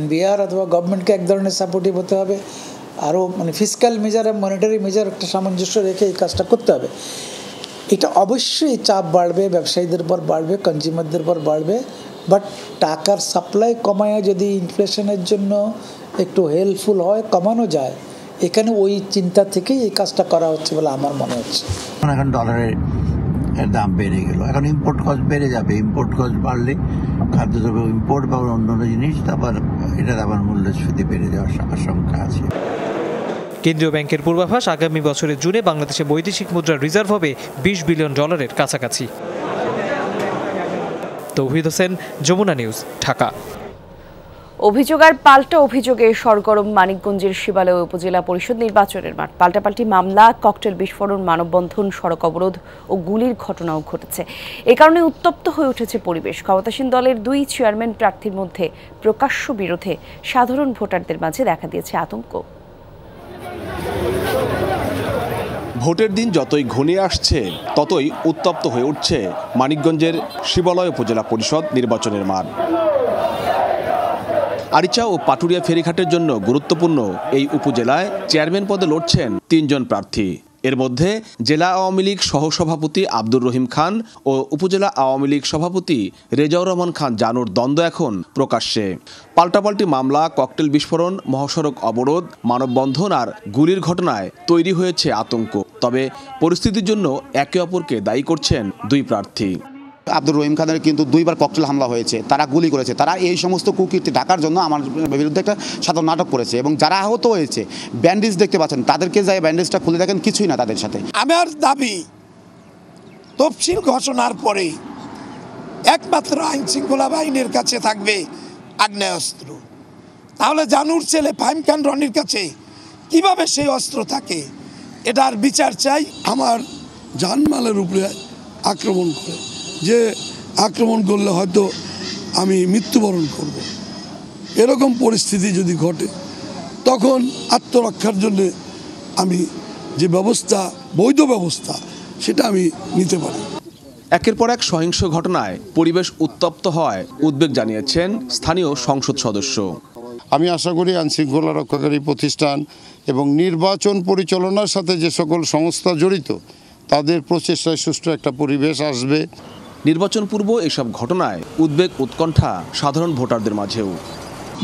NBR অথবা গভর্নমেন্টকে এক ধরনের সাপোর্টিভ হতে হবে, আরও মানে ফিসক্যাল মেজার এবং মনিটারি মেজার একটা সামঞ্জস্য রেখে এই কাজটা করতে হবে। এটা অবশ্যই চাপ বাড়বে, ব্যবসায়ীদের উপর বাড়বে, কনজিউমারদের উপর বাড়বে। বাট টাকার সাপ্লাই কমায় যদি ইনফ্লেশনের জন্য একটু হেল্পফুল হয়, কমানো যায়, এখানে ওই চিন্তা থেকেই এই কাজটা করা হচ্ছে বলে আমার মনে হচ্ছে। এখন ডলারের দাম বেড়ে গেল, এখন ইম্পোর্ট কস্ট বেড়ে যাবে। ইম্পোর্ট কস্ট বাড়লে খাদ্যদ্রব্য ইম্পোর্ট বা অন্যান্য জিনিস তারপর এটার আবার মূল্যস্ফীতি বেড়ে যাওয়ার আশঙ্কা আছে। কেন্দ্রীয় ব্যাংকের পূর্বাভাস, আগামী বছরের জুনে বাংলাদেশে বৈদেশিক মুদ্রার রিজার্ভ হবে $20 বিলিয়ন কাছাকাছি। তৌহিদ হোসেন, যমুনা নিউজ, ঢাকা। অভিযোগ আর পাল্টা অভিযোগে সরগরম মানিকগঞ্জের শিবালয় উপজেলা পরিষদ নির্বাচনের মাঠ। পাল্টাপাল্টি মামলা, ককটেল বিস্ফোরণ, মানববন্ধন, সড়ক অবরোধ ও গুলির ঘটনাও ঘটেছে। এ কারণে উত্তপ্ত হয়ে উঠেছে পরিবেশ। ক্ষমতাসীন দলের 2 চেয়ারম্যান প্রার্থীর মধ্যে প্রকাশ্য বিরোধে সাধারণ ভোটারদের মাঝে দেখা দিয়েছে আতঙ্ক। ভোটের দিন যতই ঘনিয়ে আসছে ততই উত্তপ্ত হয়ে উঠছে মানিকগঞ্জের শিবালয় উপজেলা পরিষদ নির্বাচনের মাঠ। আরিচা ও পাটুরিয়া ফেরিঘাটের জন্য গুরুত্বপূর্ণ এই উপজেলায় চেয়ারম্যান পদে লড়ছেন 3 জন প্রার্থী। এর মধ্যে জেলা আওয়ামী লীগ সহসভাপতি আব্দুর রহিম খান ও উপজেলা আওয়ামী লীগ সভাপতি রেজাউর রহমান খান জানুর দ্বন্দ্ব এখন প্রকাশ্যে। পাল্টাপাল্টি মামলা, ককটেল বিস্ফোরণ, মহাসড়ক অবরোধ, মানববন্ধন আর গুলির ঘটনায় তৈরি হয়েছে আতঙ্ক। তবে পরিস্থিতির জন্য একে অপরকে দায়ী করছেন 2 প্রার্থী। আব্দুর রহিম খানের কিন্তু 2বার ককটেল হামলা হয়েছে, তারা গুলি করেছে, তারা এই সমস্ত কুকীর্তি ঢাকার জন্য আমার বিরুদ্ধে একটা সাধারণ নাটক করেছে। এবং যারা আহত হয়েছে ব্যান্ডেজ দেখতে পাচ্ছেন, তাদেরকে যাই ব্যান্ডেজটা খুলে দেখেন কিছুই না তাদের সাথে। আমার দাবি তফসিল ঘোষণার পরে একমাত্র আইন শৃঙ্খলা বাহিনীর কাছে থাকবে আগ্নেয়াস্ত্র। তাহলে জানুর ছেলে ফাহিম খান রনির কাছে কিভাবে সেই অস্ত্র থাকে, এটার বিচার চাই। আমার জানমালের উপরে আক্রমণ করে, যে আক্রমণ করলে হয়তো আমি মৃত্যুবরণ করব, এরকম পরিস্থিতি যদি ঘটে তখন আত্মরক্ষার জন্য আমি যে ব্যবস্থা, বৈধ ব্যবস্থা, সেটা আমি নিতে পারি। একের পর এক সহিংস ঘটনায় পরিবেশ উত্তপ্ত হয় উদ্বেগ জানিয়েছেন স্থানীয় সংসদ সদস্য। আমি আশা করি আইনশৃঙ্খলা রক্ষাকারী প্রতিষ্ঠান এবং নির্বাচন পরিচালনার সাথে যে সকল সংস্থা জড়িত তাদের প্রচেষ্টায় সুষ্ঠু একটা পরিবেশ আসবে। নির্বাচন পূর্ব এসব ঘটনায় উদ্বেগ উৎকণ্ঠা সাধারণ ভোটারদের মাঝেও।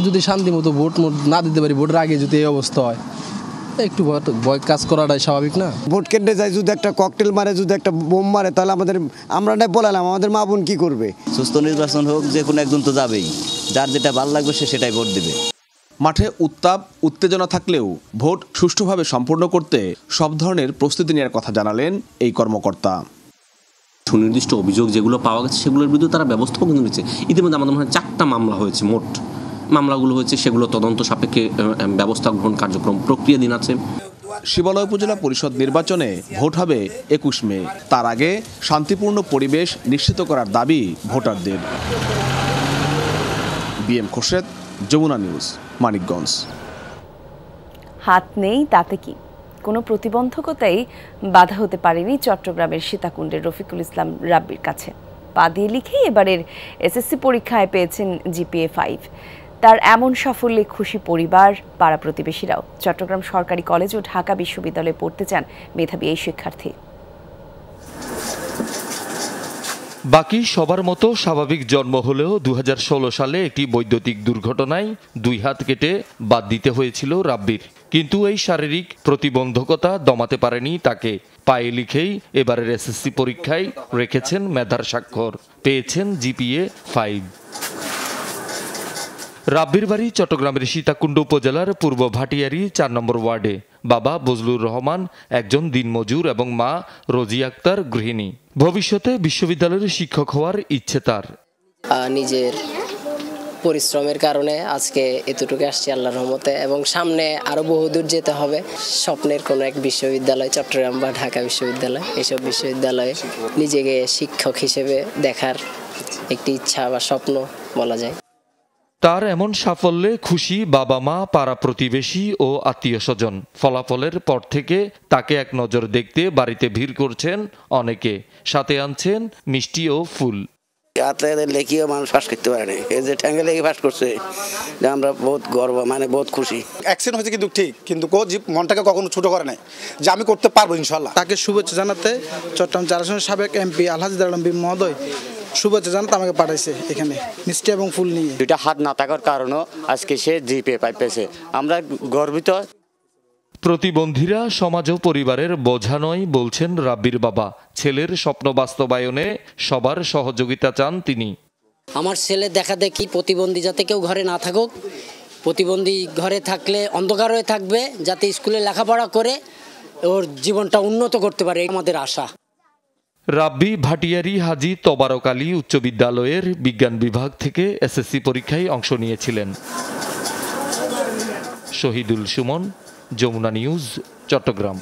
যদি শান্তিমতো ভোট না দিতে পারি, ভোটের আগে যদি এই অবস্থা হয়, একটু ভয় কাজ করাটাই স্বাভাবিক না? ভোট কেন্দ্রে যায় যদি একটা ককটেল মারে, যদি একটা বোম মারে, তাহলে আমরা না বলালাম আমাদের মা বোন কি করবে? সুস্থ নির্বাচন হোক, যে কোনো একজন তো যাবেই, যার যেটা ভালো লাগবে সে সেটাই ভোট দেবে। মাঠে উত্তাপ উত্তেজনা থাকলেও ভোট সুষ্ঠুভাবে সম্পন্ন করতে সব ধরনের প্রস্তুতি নেওয়ার কথা জানালেন এই কর্মকর্তা। সুনির্দিষ্ট অভিযোগ যেগুলো পাওয়া গেছে সেগুলোর বিরুদ্ধে তারা ব্যবস্থাও কিন্তু নিচ্ছে। ইতিমধ্যে আমাদের মনে হয় 4টা মামলা হয়েছে, মোট মামলাগুলো হয়েছে, সেগুলো তদন্ত সাপেক্ষে ব্যবস্থা গ্রহণ কার্যক্রম প্রক্রিয়াধীন আছে। শিবালয় উপজেলা পরিষদ নির্বাচনে ভোট হবে 21 মে। তার আগে শান্তিপূর্ণ পরিবেশ নিশ্চিত করার দাবি ভোটারদের। B M Khorshed, Jamuna news, Manikganj. হাত নেই তাতে কি, কোনো প্রতিবন্ধকতাই বাধা হতে পারেনি চট্টগ্রামের সীতাকুণ্ডের রফিকুল ইসলাম রাব্বির কাছে। পা দিয়ে লিখেই এবারের এসএসসি পরীক্ষায় পেয়েছেন জিপিএ 5। তার এমন সাফল্যে খুশি পরিবার, পাড়া প্রতিবেশীরাও। চট্টগ্রাম সরকারি কলেজ ও ঢাকা বিশ্ববিদ্যালয়ে পড়তে চান মেধাবী এই শিক্ষার্থী। বাকি সবার মতো স্বাভাবিক জন্ম হলেও 2016 সালে একটি বৈদ্যুতিক দুর্ঘটনায় 2 হাত কেটে বাদ দিতে হয়েছিল রাব্বির। কিন্তু এই শারীরিক প্রতিবন্ধকতা দমাতে পারেনি তাকে। পায়ে লিখেই এবারের এসএসসি পরীক্ষায় রেখেছেন মেধার স্বাক্ষর, পেয়েছেন জিপিএ 5। রাব্বির বাড়ি চট্টগ্রামের সীতাকুণ্ড উপজেলার পূর্ব ভাটিয়ারি 4 নম্বর ওয়ার্ডে। বাবা বজলুর রহমান একজন দিনমজুর এবং মা রোজি আক্তার গৃহিণী। ভবিষ্যতে বিশ্ববিদ্যালয়ের শিক্ষক হওয়ার ইচ্ছে তার। নিজের পরিশ্রমের কারণে আজকে এতটুকু আসছি আল্লাহর রহমতে, এবং সামনে আরো বহুদূর যেতে হবে। স্বপ্নের কোনো এক বিশ্ববিদ্যালয়, চট্টগ্রাম বা ঢাকা বিশ্ববিদ্যালয়, এইসব বিশ্ববিদ্যালয়ে নিজেকে শিক্ষক হিসেবে দেখার একটি ইচ্ছা বা স্বপ্ন বলা যায়। তার এমন সাফল্যে খুশি বাবা মা, পাড়া প্রতিবেশী ও আত্মীয় স্বজন। ফলাফলের পর থেকে তাকে এক নজর দেখতে বাড়িতে ভিড় করছেন অনেকে, সাথে আনছেন মিষ্টি ও ফুল। লেখিও মানুষ পাস করতে পারে না, এই যে ঠ্যাঙ্গে লেগে পাস করছে, আমরা বহুত গর্ব, মানে বহুত খুশি। অ্যাক্সিডেন্ট হয়েছে কিন্তু ঠিক, কিন্তু মনটাকে কখনো ছোট করে নাই যে আমি করতে পারবো ইনশাল্লাহ। তাকে শুভেচ্ছা জানাতে চট্টগ্রাম 4 আসনের সাবেক এমপি আলহাজ দারুল মহোদয় শুভেচ্ছা জানাতে আমাকে পাঠাইছে এখানে মিষ্টি এবং ফুল নিয়ে। 2টা হাত না থাকার কারণে আজকে সে জিপিএ 5 পেয়েছে, আমরা গর্বিত। প্রতিবন্ধীরা সমাজ ও পরিবারের বোঝা নয় বলছেন রাব্বির বাবা। ছেলের স্বপ্ন বাস্তবায়নে সবার সহযোগিতা চান তিনি। আমার ছেলে দেখা দেখি প্রতিবন্ধী যাতে কেউ ঘরে না থাকুক, প্রতিবন্ধী ঘরে থাকলে অন্ধকার হয়ে থাকবে, যাতে স্কুলে লেখাপড়া করে ওর জীবনটা উন্নত করতে পারে, আমাদের আশা। রাব্বি ভাটিয়ারি হাজী তবারক আলী উচ্চ বিদ্যালয়ের বিজ্ঞান বিভাগ থেকে এসএসসি পরীক্ষায় অংশ নিয়েছিলেন। শহীদুল সুমন, যমুনা নিউজ, চট্টগ্রাম।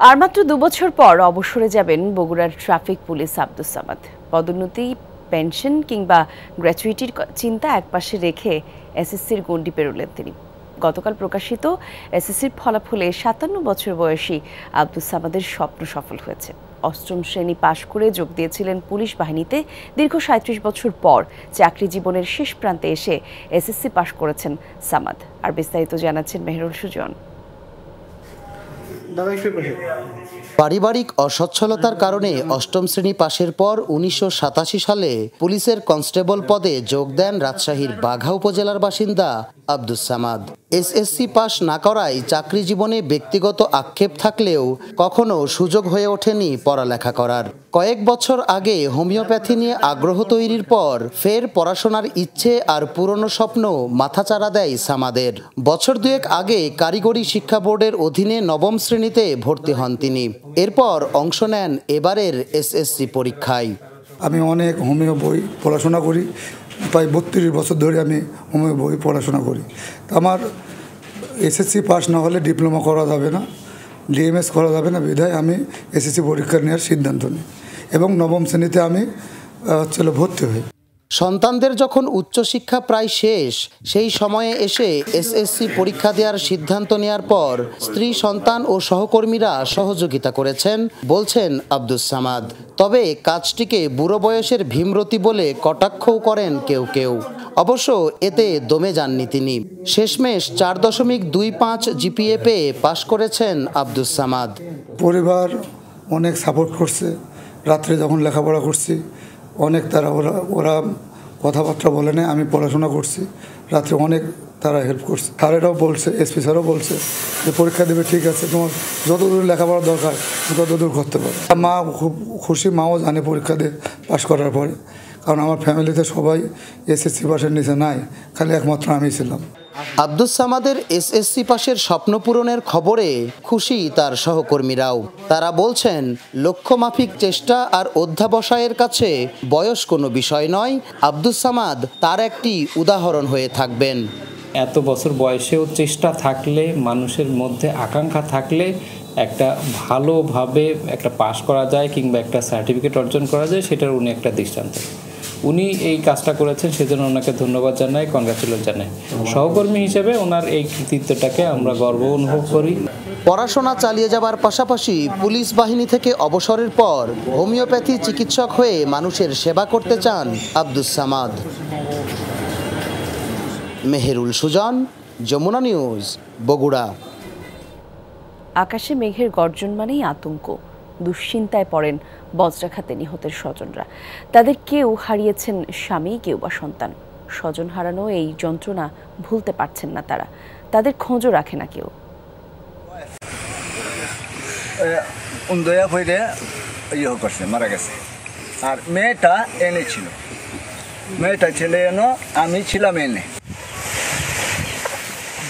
আর মাত্র 2 বছর পর অবসরে যাবেন বগুড়ার ট্রাফিক পুলিশ আব্দুস সামাদ। পদোন্নতি, পেনশন কিংবা গ্র্যাচুইটির চিন্তা একপাশে রেখে এসএসসির গণ্ডি পেরোলেন তিনি। গতকাল প্রকাশিত এসএসসির ফলাফলে 57 বছর বয়সী আব্দুস সামাদের স্বপ্ন সফল হয়েছে। 8ম শ্রেণী পাশ করে যোগ দিয়েছিলেন পুলিশ বাহিনীতে। দীর্ঘ 37 বছর পর চাকরি জীবনের শেষ প্রান্তে এসে এসএসসি পাশ করেছেন সামাদ। আর বিস্তারিত জানাচ্ছেন মেহরুল সুজন। পারিবারিক অসচ্ছলতার কারণে 8ম শ্রেণী পাশের পর 1987 সালে পুলিশের কনস্টেবল পদে যোগ দেন রাজশাহীর বাঘা উপজেলার বাসিন্দা আব্দুস সামাদ। এসএসসি পাস না করায় চাকরি জীবনে ব্যক্তিগত আক্ষেপ থাকলেও কখনো সুযোগ হয়ে ওঠেনি পড়ালেখা করার। কয়েক বছর আগে হোমিওপ্যাথি নিয়ে আগ্রহ তৈরির পর ফের পড়াশোনার ইচ্ছে আর পুরনো স্বপ্ন মাথাচাড়া দেয় সামাদের। বছর দুয়েক আগে কারিগরি শিক্ষা বোর্ডের অধীনে নবম শ্রেণীতে ভর্তি হন তিনি। এরপর অংশ নেন এবারের এসএসসি পরীক্ষায়। আমি অনেক হোমিও বই পড়াশোনা করি, প্রায় 32 বছর ধরে আমি হোমিও বই পড়াশোনা করি। আমার এসএসসি পাস না হলে ডিপ্লোমা করা যাবে না, ডিএমএস করা যাবে না, বিধায় আমি এসএসসি পরীক্ষা নেওয়ার সিদ্ধান্ত নিই এবং নবম শ্রেণীতে আমি ভর্তি হই। সন্তানদের যখন উচ্চশিক্ষা প্রায় শেষ, সেই সময়ে এসে এসএসসি পরীক্ষা দেওয়ার সিদ্ধান্ত নেওয়ার পর স্ত্রী, সন্তান ও সহকর্মীরা সহযোগিতা করেছেন বলছেন আব্দুস সামাদ। তবে কাজটিকে বুড়ো বয়সের ভীমরতি বলে কটাক্ষও করেন কেউ কেউ। অবশ্য এতে দমে যাননি তিনি। শেষমেশ 4.25 জিপিএ পেয়ে পাশ করেছেন আব্দুস সামাদ। পরিবার অনেক সাপোর্ট করছে, রাত্রে যখন লেখাপড়া করছি অনেক ওরা কথাবার্তা বলে নেয়, আমি পড়াশোনা করছি, রাত্রে অনেক তারা হেল্প করছে। স্যারেরাও বলছে, এসপি স্যারও বলছে যে পরীক্ষা দেবে, ঠিক আছে, তোমার যতদূর লেখাপড়া দরকার ততদূর করতে পারো। মা খুব খুশি, মাও জানে পরীক্ষা দিয়ে পাশ করার পরে, কারণ আমার ফ্যামিলিতে সবাই এসএসসি পাশের নিচে নাই, খালি একমাত্র আমি ছিলাম। আব্দুস সামাদের এসএসসি পাশের স্বপ্ন পূরণের খবরে খুশি তার সহকর্মীরাও। তারা বলছেন, লক্ষ্যমাফিক চেষ্টা আর অধ্যাবসায়ের কাছে বয়স কোনো বিষয় নয়। আব্দুস সামাদ তার একটি উদাহরণ হয়ে থাকবেন। এত বছর বয়সেও চেষ্টা থাকলে, মানুষের মধ্যে আকাঙ্ক্ষা থাকলে একটা ভালোভাবে একটা পাস করা যায় কিংবা একটা সার্টিফিকেট অর্জন করা যায়, সেটার উনি একটা দৃষ্টান্ত। উনি এই কাজটা করেছেন, সেজন্য ওনাকে ধন্যবাদ জানাই, কংগ্রাচুলেট জানাই। সহকর্মী হিসেবে ওনার এই কৃতিত্বটাকে আমরা গর্ব অনুভব করি। পড়াশোনা চালিয়ে যাবার পাশাপাশি পুলিশ বাহিনী থেকে অবসরের পর হোমিওপ্যাথি চিকিৎসক হয়ে মানুষের সেবা করতে চান আব্দুস সামাদ। মেহেরুল সুজন, যমুনা নিউজ, বগুড়া। আকাশে মেঘের গর্জন মানেই আতঙ্ক। দুশ্চিন্তায় পড়েন বজ্রাঘাতে নিহতের স্বজনরা। তাদের কেউ হারিয়েছেন স্বামী, কেউ বা সন্তান। স্বজন হারানো এই যন্ত্রণা ভুলতে পারছেন না তারা। তাদের খোঁজও রাখে না কেউ। মারা গেছে। আর মেয়েটা এনে ছিল, মেয়েটা ছেলে এনো, আমি ছিলাম এনে।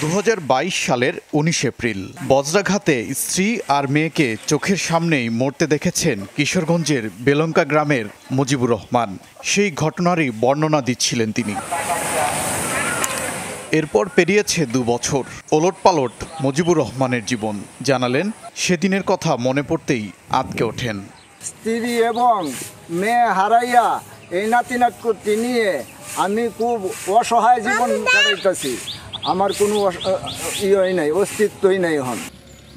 2022 সালের 19 এপ্রিল বজ্রাঘাতে স্ত্রী আর মেয়েকে চোখের সামনেই মরতে দেখেছেন কিশোরগঞ্জের বেলঙ্কা গ্রামের মুজিবুর রহমান। সেই ঘটনারই বর্ণনা দিচ্ছিলেন তিনি। এরপর পেরিয়েছে 2 বছর। ওলটপালট মুজিবুর রহমানের জীবন। জানালেন, সেদিনের কথা মনে পড়তেই আঁতকে ওঠেন। স্ত্রী এবং মেয়ে হারাইয়া এই নাতি-নাতকুতি নিয়ে আমি খুব অসহায় জীবন কাটাইতেছি। আমার কোনো নাই, অস্তিত্বই নাই। হন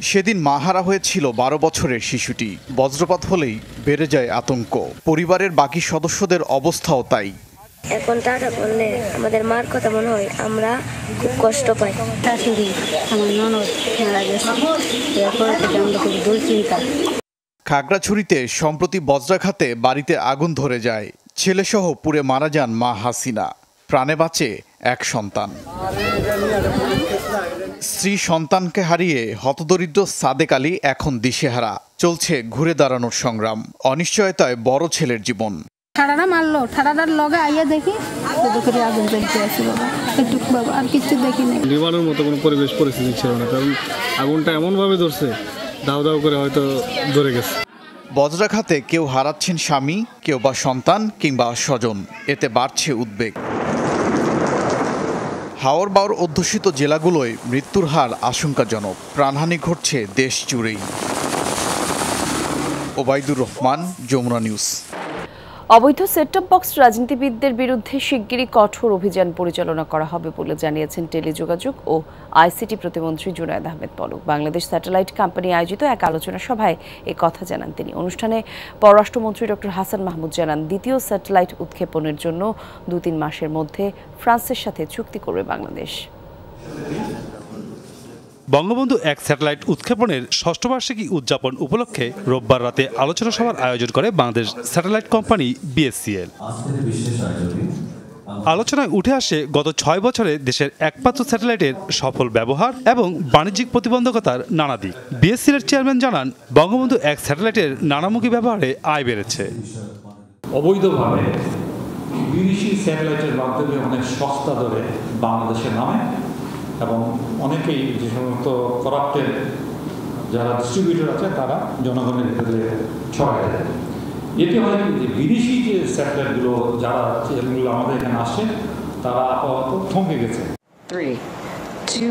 সেদিন মাহারা হয়েছিল 12 বছরের শিশুটি। বজ্রপাত হলেই বেড়ে যায় আতঙ্ক। পরিবারের বাকি সদস্যদের অবস্থাও তাই। এখন টাটা করলে আমাদের মার কথা মনে হয়, আমরা খুব কষ্ট পাই। শাশুড়ি, আমার ননদ মারা গেছে, এরপর থেকে আমরা খুব দুশ্চিন্তা। খাগড়াছড়িতে সম্প্রতি বজ্রাঘাতে বাড়িতে আগুন ধরে যায়। ছেলেসহ পুড়ে মারা যান মা হাসিনা। প্রাণে বাঁচে এক সন্তান। স্ত্রী সন্তানকে হারিয়ে হতদরিদ্র সাদেক আলী এখন দিশেহারা। চলছে ঘুরে দাঁড়ানোর সংগ্রাম। অনিশ্চয়তায় বড় ছেলের জীবন। ঠাড়াটা মারলো, ঠাড়াটার লগে আইয়া দেখি আগুন জ্বলতে আছে। বাবা একটু, বাবা আর কিছু দেখি না। নিবানোর মতো কোনো পরিবেশ পরিস্থিতি ছিল না, কারণ আগুনটা এমনভাবে ধরছে, দাও দাও করে হয়তো ধরে গেছে। বজ্রাঘাতে কেউ হারাচ্ছেন স্বামী, কেউ বা সন্তান কিংবা স্বজন। এতে বাড়ছে উদ্বেগ। হাওর বাওর অধ্যুষিত জেলাগুলোয় মৃত্যুর হার আশঙ্কাজনক। প্রাণহানি ঘটছে দেশ জুড়েই। ওবায়দুর রহমান, যমুনা নিউজ। অবৈধ সেটটপ বক্স রাজনীতিবিদদের বিরুদ্ধে শিগগিরই কঠোর অভিযান পরিচালনা করা হবে বলে জানিয়েছেন টেলিযোগাযোগ ও আইসিটি প্রতিমন্ত্রী জুনায়েদ আহমেদ পলক। বাংলাদেশ স্যাটেলাইট কোম্পানি আয়োজিত এক আলোচনা সভায় এ কথা জানান তিনি। অনুষ্ঠানে পররাষ্ট্রমন্ত্রী ডক্টর হাসান মাহমুদ জানান, দ্বিতীয় স্যাটেলাইট উৎক্ষেপণের জন্য 2-3 মাসের মধ্যে ফ্রান্সের সাথে চুক্তি করবে বাংলাদেশ। বঙ্গবন্ধু 1 স্যাটেলাইট উৎক্ষেপণের 6ষ্ঠ বার্ষিকী উদযাপন উপলক্ষে রোববার রাতে আলোচনা সভার আয়োজন করে বাংলাদেশ স্যাটেলাইট কোম্পানি বিএসসিএল। আলোচনায় উঠে আসে গত 6 বছরে দেশের একমাত্র স্যাটেলাইটের সফল ব্যবহার এবং বাণিজ্যিক প্রতিবন্ধকতার নানা দিক। বিএসসির চেয়ারম্যান জানান, বঙ্গবন্ধু 1 স্যাটেলাইটের নানামুখী ব্যবহারে আয় বেড়েছে। অবৈধভাবে বিদেশি স্যাটেলাইটের মাধ্যমে অনেক সস্তা দরে বাংলাদেশে নামে এবং অনেকেই যে সমস্ত করাপ্টেড যারা ডিস্ট্রিবিউটর আছে তারা জনগণের ভিতরে ছড়ায় দেয়। এতে হয় যে বিদেশি যে স্যাটেলাইটগুলো যারা যেগুলো আমাদের এখানে আসে তারা আপাতত থমকে গেছে। 3, 2,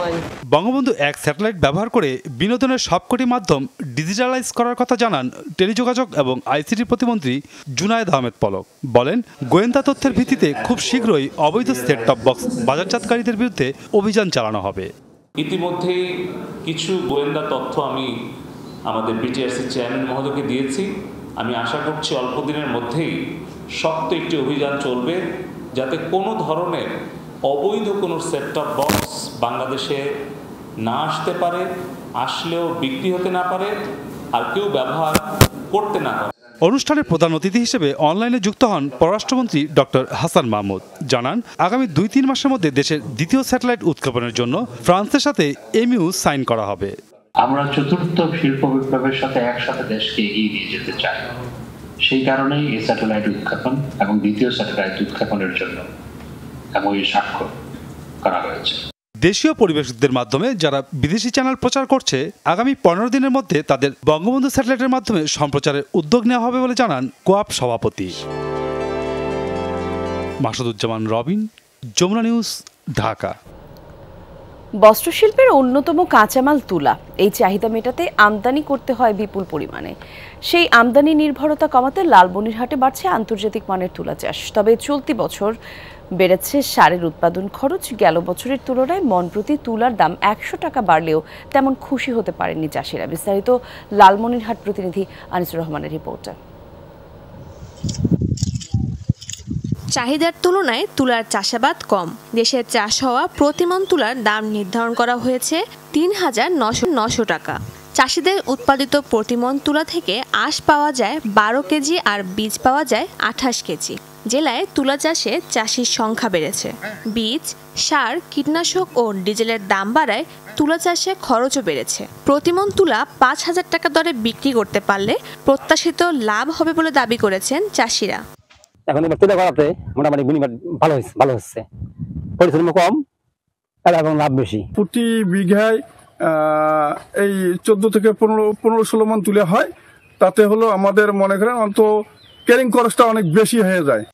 1 বঙ্গবন্ধু 1 স্যাটেলাইট ব্যবহার করে বিনোদনের সবকটি মাধ্যম ডিজিটালাইজ করার কথা জানান টেলিযোগাযোগ এবং আইসিটি প্রতিমন্ত্রী জুনায়েদ আহমেদ পলক। বলেন, গোয়েন্দা তথ্যের ভিত্তিতে খুব শীঘ্রই অবৈধ সেট টপ বক্স বাজারজাতকারীদের বিরুদ্ধে অভিযান চালানো হবে। ইতিমধ্যেই কিছু গোয়েন্দা তথ্য আমি আমাদের বিটিআরসি চেয়ারম্যান মহোদয়কে দিয়েছি। আমি আশা করছি অল্প দিনের মধ্যেই শক্ত একটি অভিযান চলবে যাতে কোনো ধরনের অবৈধ কোনো সেট টপ বক্স বাংলাদেশে না আসতে পারে, আসলেও বিক্রি হতে না পারে, আর কেউ ব্যবহার করতে না পারে। অনুষ্ঠানের প্রধান অতিথি হিসেবে অনলাইনে যুক্ত হন পররাষ্ট্রমন্ত্রী ডক্টর হাসান মাহমুদ। জানান, আগামী 2-3 মাসের মধ্যে দেশের দ্বিতীয় স্যাটেলাইট উৎক্ষেপণের জন্য ফ্রান্সের সাথে এমইউ সাইন করা হবে। আমরা চতুর্থ শিল্প বিপ্লবের সাথে একসাথে দেশকে এগিয়ে নিয়ে যেতে চাই। সেই কারণেই এই স্যাটেলাইট উৎক্ষেপণ এবং দ্বিতীয় স্যাটেলাইট উৎক্ষেপণের জন্য এমওইউ স্বাক্ষর করা হয়েছে। দেশীয় পরিবেশকদের মাধ্যমে যারা বিদেশি চ্যানেল প্রচার করছে, আগামী 15 দিনের মধ্যে তাদের বঙ্গবন্ধু স্যাটেলাইটের মাধ্যমে সম্প্রচারের উদ্যোগ নেওয়া হবে বলে জানান কোআপ সভাপতি মাসুদুজ্জামান রবিন, যমুনা নিউজ, ঢাকা। বস্ত্রশিল্পের অন্যতম কাঁচামাল তুলা। এই চাহিদা মেটাতে আমদানি করতে হয় বিপুল পরিমাণে। সেই আমদানি নির্ভরতা কমাতে লালমনিরহাটে বাড়ছে আন্তর্জাতিক মানের তুলা চাষ। তবে চলতি বছর বেড়েছে সারের উৎপাদন খরচ। গেল বছরের তুলনায় মন প্রতি তুলার দাম 100 টাকা বাড়লেও তেমন খুশি হতে পারেননি চাষিরা। বিস্তারিত লালমনিরহাট প্রতিনিধি আনিসুর রহমানের রিপোর্টে। চাহিদার তুলনায় তুলার চাষাবাদ কম। দেশের চাষ হওয়া প্রতিমন তুলার দাম নির্ধারণ করা হয়েছে ৩,৯০০ টাকা। চাষিদের উৎপাদিত প্রতিমন তুলা থেকে আঁশ পাওয়া যায় 12 কেজি আর বীজ পাওয়া যায় 28 কেজি। জেলায় তুলা চাষে চাষির সংখ্যা বেড়েছে। বীজ, সার, কীটনাশক ও ডিজেলের দাম বাড়ায় তুলা চাষে খরচও বেড়েছে। প্রতিমন তুলা ৫,০০০ টাকা দরে বিক্রি করতে পারলে প্রত্যাশিত লাভ হবে বলে দাবি করেছেন চাষিরা। এখন তুলা করাতে মোটামুটি ভালো হচ্ছে, পরিশ্রম কম এবং লাভ বেশি। প্রতি বিঘায় এই 14 থেকে 15-16 মণ তুলে হয়। তাতে হলো আমাদের মনে করেন অন্তত ক্যারিং খরচটা অনেক বেশি হয়ে যায়।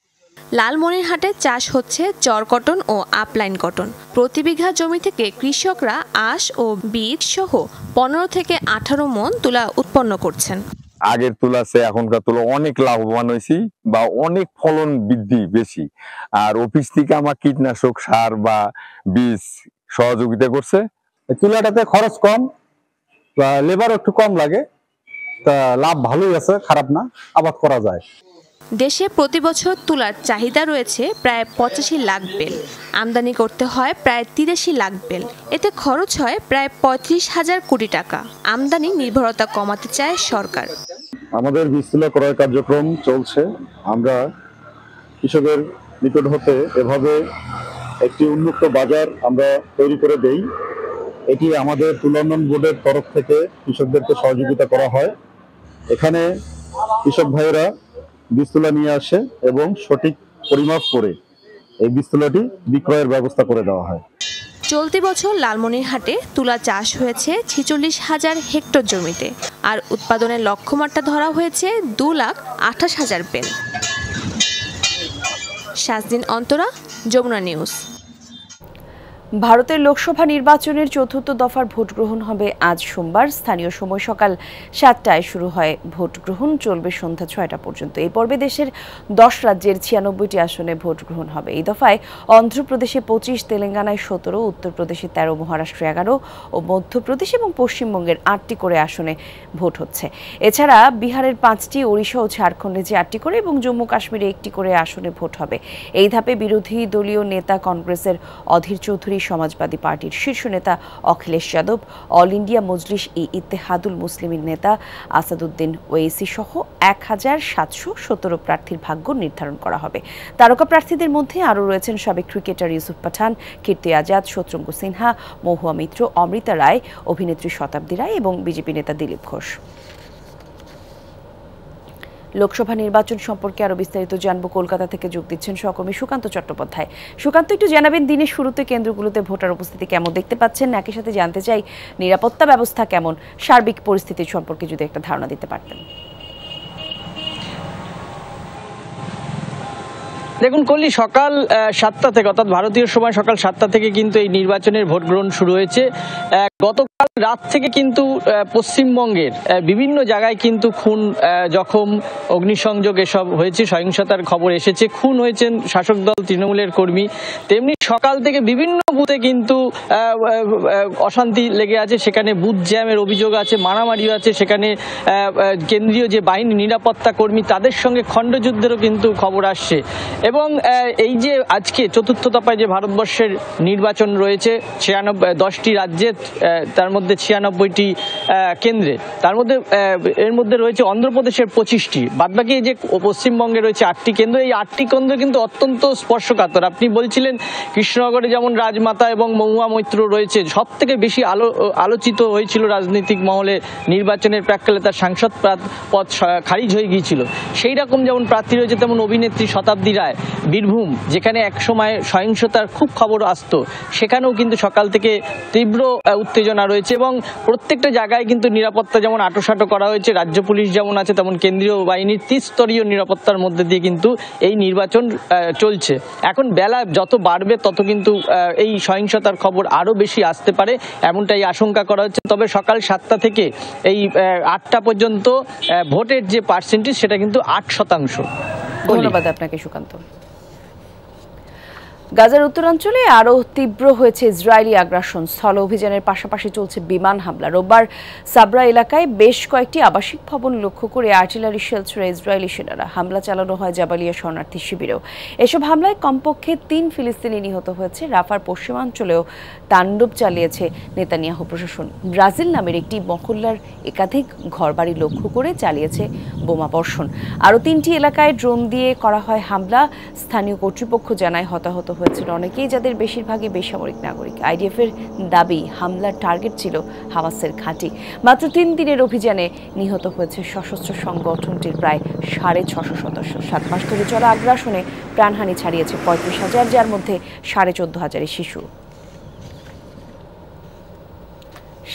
লালমনিরহাটে চাষ হচ্ছে চর কটন ও আপলাইন কটন। প্রতি বিঘা জমি থেকে কৃষকরা আঁশ ও বীজ সহ 15 থেকে 18 মণ তুলা উৎপন্ন করছেন। আগের তুলা আছে এখনকার তুলা অনেক লাভবান হয়েছি বা অনেক ফলন বৃদ্ধি বেশি। আর অফিস থেকে আমার কীটনাশক সার বা বীজ সহযোগিতা করছে। তুলাটাতে খরচ কম, লেবার একটু কম লাগে, তা লাভ ভালোই আছে, খারাপ না, আবাদ করা যায়। দেশে প্রতি বছর তুলার চাহিদা রয়েছে প্রায় 85 লাখ বেল। আমদানি করতে হয় প্রায় 83 লাখ বেল। এতে খরচ হয় প্রায় 35,000 কোটি টাকা। আমদানি নির্ভরতা কমাতে চায় সরকার। আমাদের বীজ তুলা ক্রয় কার্যক্রম চলছে। আমরা কৃষকের নিকট হতে এভাবে একটি উন্মুক্ত বাজার আমরা তৈরি করে দেই। এটি আমাদের তুলা উন্নয়ন বোর্ডের তরফ থেকে কৃষকদেরকে সহযোগিতা করা হয়। এখানে কৃষক ভাইয়েরা বীজ তুলা নিয়ে আসে এবং সঠিক পরিমাপ করে এই বীজ তুলাটি বিক্রয়ের ব্যবস্থা করে দেওয়া হয়। চলতি বছর লালমনিরহাটে তুলা চাষ হয়েছে 46,000 হেক্টর জমিতে, আর উৎপাদনের লক্ষ্যমাত্রা ধরা হয়েছে 2,28,000 বেল। শাজদিন অন্তরা, যমুনা নিউজ। ভারতের লোকসভা নির্বাচনের চতুর্থ দফার ভোট গ্রহণ হবে আজ সোমবার। স্থানীয় সময় সকাল 7টায় শুরু হয় ভোট গ্রহণ, চলবে সন্ধ্যা 6টা পর্যন্ত। এই পর্বে দেশের 10 রাজ্যের 96টি আসনে ভোট গ্রহণ হবে। এই দফায় অন্ধ্রপ্রদেশে 25, তেলেঙ্গানায় 17, উত্তরপ্রদেশে 13, মহারাষ্ট্রে 11 ও মধ্যপ্রদেশ এবং পশ্চিমবঙ্গের 8টি করে আসনে ভোট হচ্ছে। এছাড়া বিহারের 5টি, ওড়িশা ও ঝাড়খণ্ডে যে 8টি করে এবং জম্মু কাশ্মীরে 1টি করে আসনে ভোট হবে। এই ধাপে বিরোধী দলীয় নেতা কংগ্রেসের অধীর চৌধুরী চৌধুরী, সমাজবাদী পার্টির শীর্ষ নেতা অখিলেশ যাদব, অল ইন্ডিয়া মজলিস ই ইত্তেহাদুল মুসলিমিন নেতা আসাদুদ্দিন ওয়েসি সহ 1717 প্রার্থীর ভাগ্য নির্ধারণ করা হবে। তারকা প্রার্থীদের মধ্যে আরও রয়েছেন সাবেক ক্রিকেটার ইউসুফ পাঠান, কীর্তি আজাদ, শত্রুঘ্ন সিনহা, মহুয়া মিত্র, অমৃতা রায়, অভিনেত্রী শতাব্দী রায় এবং বিজেপি নেতা দিলীপ ঘোষ। লোকসভা নির্বাচন সম্পর্কে আরো বিস্তারিত জানবো। কলকাতা থেকে যোগ দিচ্ছেন সহকর্মী সুকান্ত চট্টোপাধ্যায়। সুকান্ত, একটু জানাবেন দিনের শুরুতে কেন্দ্রগুলোতে ভোটার উপস্থিতি কেমন দেখতে পাচ্ছেন? একই সাথে জানতে চাই নিরাপত্তা ব্যবস্থা কেমন, সার্বিক পরিস্থিতি সম্পর্কে যদি একটা ধারণা দিতে পারতেন। দেখুন কলি, সকাল 7টা থেকে অর্থাৎ ভারতীয় সময় সকাল 7টা থেকে কিন্তু এই নির্বাচনের ভোট গ্রহণ শুরু হয়েছে। গতকাল রাত থেকে কিন্তু পশ্চিমবঙ্গের বিভিন্ন জায়গায় কিন্তু খুন, জখম, অগ্নিসংযোগ এসব হয়েছে, সহিংসতার খবর এসেছে। খুন হয়েছেন শাসক দল তৃণমূলের কর্মী। তেমনি সকাল থেকে বিভিন্ন বুথে কিন্তু অশান্তি লেগে আছে, সেখানে বুথ জ্যামের অভিযোগ আছে, মারামারিও আছে। সেখানে কেন্দ্রীয় যে বাহিনী, নিরাপত্তা কর্মী, তাদের সঙ্গে খণ্ডযুদ্ধেরও কিন্তু খবর আসছে। এবং এই যে আজকে চতুর্থ দফায় যে ভারতবর্ষের নির্বাচন রয়েছে 10টি রাজ্যে, তার মধ্যে 96টি কেন্দ্রে, তার মধ্যে এর মধ্যে রয়েছে অন্ধ্রপ্রদেশের 25টি, বাদবাকি যে পশ্চিমবঙ্গে রয়েছে 8টি কেন্দ্র। এই 8টি কেন্দ্র কিন্তু অত্যন্ত স্পর্শকাতর। আপনি বলছিলেন কৃষ্ণনগরে যেমন রাজমাতা এবং মহুয়া মৈত্র রয়েছে, সব থেকে বেশি আলোচিত হয়েছিল রাজনৈতিক মহলে নির্বাচনের প্রাক্কালে তার সাংসদ পদ খারিজ হয়ে গিয়েছিল। সেই রকম যেমন প্রার্থী রয়েছে, তেমন অভিনেত্রী শতাব্দী রায়। বীরভূম, যেখানে একসময় সহিংসতার খুব খবর আসতো, সেখানেও কিন্তু সকাল থেকে তীব্র উত্তেজনা রয়েছে এবং প্রত্যেকটা জায়গায় কিন্তু নিরাপত্তা যেমন আঁটোসাঁটো করা হয়েছে। রাজ্য পুলিশ যেমন আছে, তেমন কেন্দ্রীয় বাহিনীর 30 স্তরীয় নিরাপত্তার মধ্যে দিয়ে কিন্তু এই নির্বাচন চলছে। এখন বেলা যত বাড়বে তত কিন্তু এই সহিংসতার খবর আরো বেশি আসতে পারে, এমনটাই আশঙ্কা করা হচ্ছে। তবে সকাল 7টা থেকে এই 8টা পর্যন্ত ভোটের যে পার্সেন্টেজ, সেটা কিন্তু 8%। ধন্যবাদ আপনাকে সুকান্ত। গাজার উত্তরাঞ্চলে আরও তীব্র হয়েছে ইসরায়েলি আগ্রাসন। স্থল অভিযানের পাশাপাশি চলছে বিমান হামলা। রোববার সাবরা এলাকায় বেশ কয়েকটি আবাসিক ভবন লক্ষ্য করে আর্টিলারি শেল ছুড়ে ইসরায়েলি সেনারা হামলা চালানো হয় জাবালিয়া শরণার্থী শিবিরেও। এসব হামলায় কমপক্ষে 3 ফিলিস্তিনি নিহত হয়েছে। রাফার পশ্চিমাঞ্চলেও তাণ্ডব চালিয়েছে নেতানিয়াহু প্রশাসন। ব্রাজিল নামের একটি মহল্লার একাধিক ঘরবাড়ি লক্ষ্য করে চালিয়েছে বোমা বর্ষণ। আরও 3টি এলাকায় ড্রোন দিয়ে করা হয় হামলা। স্থানীয় কর্তৃপক্ষ জানায় হতাহত হয়েছিল অনেকেই, যাদের বেশিরভাগই বেসামরিক নাগরিক। আইডিএফ এর দাবি হামলার টার্গেট ছিল হামাসের ঘাঁটি। মাত্র 3 দিনের অভিযানে নিহত হয়েছে সশস্ত্র সংগঠনটির প্রায় 650 সদস্য। 7 মাস ধরে চলা আগ্রাসনে প্রাণহানি ছাড়িয়েছে 35,000, যার মধ্যে 14,500 শিশু।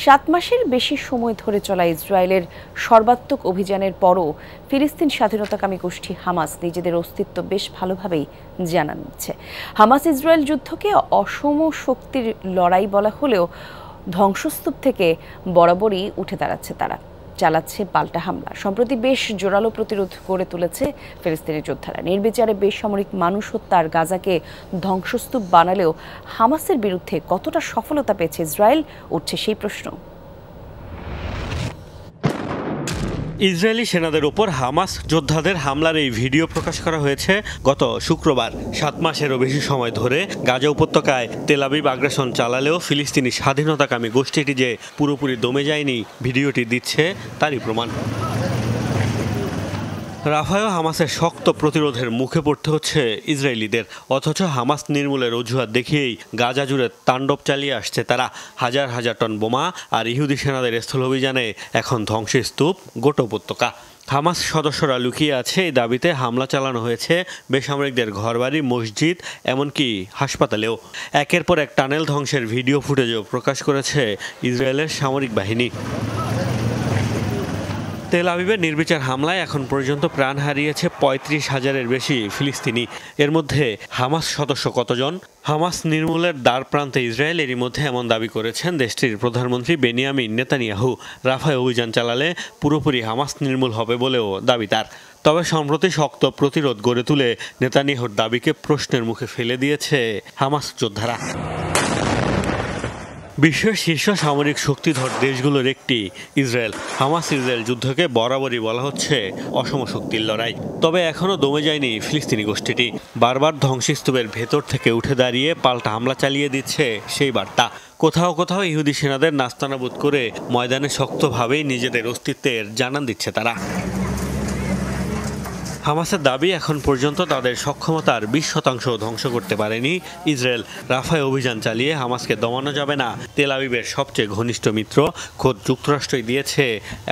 7 মাসের বেশি সময় ধরে চলা ইসরায়েলের সর্বাত্মক অভিযানের পরও ফিলিস্তিন স্বাধীনতাকামী গোষ্ঠী হামাস নিজেদের অস্তিত্ব বেশ ভালোভাবেই জানান দিচ্ছে। হামাস ইসরায়েল যুদ্ধকে অসম শক্তির লড়াই বলা হলেও ধ্বংসস্তূপ থেকে বরাবরই উঠে দাঁড়াচ্ছে তারা, চালাচ্ছে পাল্টা হামলা। সম্প্রতি বেশ জোরালো প্রতিরোধ গড়ে তুলেছে ফিলিস্তিনি যোদ্ধারা। নির্বিচারে বেসামরিক মানুষ হত্যার গাজাকে ধ্বংসস্তূপ বানালেও হামাসের বিরুদ্ধে কতটা সফলতা পেয়েছে ইসরায়েল, উঠছে সেই প্রশ্ন। ইসরায়েলি সেনাদের ওপর হামাস যোদ্ধাদের হামলার এই ভিডিও প্রকাশ করা হয়েছে গত শুক্রবার। 7 মাসেরও বেশি সময় ধরে গাজা উপত্যকায় তেল আবিব আগ্রাসন চালালেও ফিলিস্তিনি স্বাধীনতাকামী গোষ্ঠীটি যে পুরোপুরি দমে যায়নি, ভিডিওটি দিচ্ছে তারই প্রমাণ। রাফায়ও হামাসের শক্ত প্রতিরোধের মুখে পড়তে হচ্ছে ইসরায়েলিদের, অথচ হামাস নির্মূলের অজুহাত দেখিয়েই গাজা জুড়ে তাণ্ডব চালিয়ে আসছে তারা। হাজার হাজার টন বোমা আর ইহুদি সেনাদের স্থল অভিযানে এখন ধ্বংসের স্তূপ গোটা উপত্যকা। হামাস সদস্যরা লুকিয়ে আছে এই দাবিতে হামলা চালানো হয়েছে বেসামরিকদের ঘরবাড়ি, মসজিদ, এমনকি হাসপাতালেও। একের পর এক টানেল ধ্বংসের ভিডিও ফুটেজও প্রকাশ করেছে ইসরায়েলের সামরিক বাহিনী। তেল আবিবের নির্বিচার হামলায় এখন পর্যন্ত প্রাণ হারিয়েছে 35,000-এর বেশি ফিলিস্তিনি। এর মধ্যে হামাস সদস্য কতজন? হামাস নির্মূলের দ্বার প্রান্তে ইসরায়েল এরই মধ্যে এমন দাবি করেছেন দেশটির প্রধানমন্ত্রী বেনিয়ামিন নেতানিয়াহু। রাফায় অভিযান চালালে পুরোপুরি হামাস নির্মূল হবে বলেও দাবি তার। তবে সম্প্রতি শক্ত প্রতিরোধ গড়ে তুলে নেতানিয়াহুর দাবিকে প্রশ্নের মুখে ফেলে দিয়েছে হামাস যোদ্ধারা। বিশ্বের শীর্ষ সামরিক শক্তিধর দেশগুলোর একটি ইসরায়েল। হামাস ইসরায়েল যুদ্ধকে বরাবরই বলা হচ্ছে অসম শক্তির লড়াই। তবে এখনও দমে যায়নি ফিলিস্তিনি গোষ্ঠীটি। বারবার ধ্বংসস্তূপের ভেতর থেকে উঠে দাঁড়িয়ে পাল্টা হামলা চালিয়ে দিচ্ছে সেই বার্তা। কোথাও কোথাও ইহুদি সেনাদের নাস্তানাবুদ করে ময়দানে শক্তভাবেই নিজেদের অস্তিত্বের জানান দিচ্ছে তারা। হামাসের দাবি, এখন পর্যন্ত তাদের সক্ষমতার 20% ধ্বংস করতে পারেনি ইসরায়েল। রাফায় অভিযান চালিয়ে হামাসকে দমানো যাবে না। তেল আবিবের সবচেয়ে ঘনিষ্ঠ মিত্র খোদ যুক্তরাষ্ট্রই দিয়েছে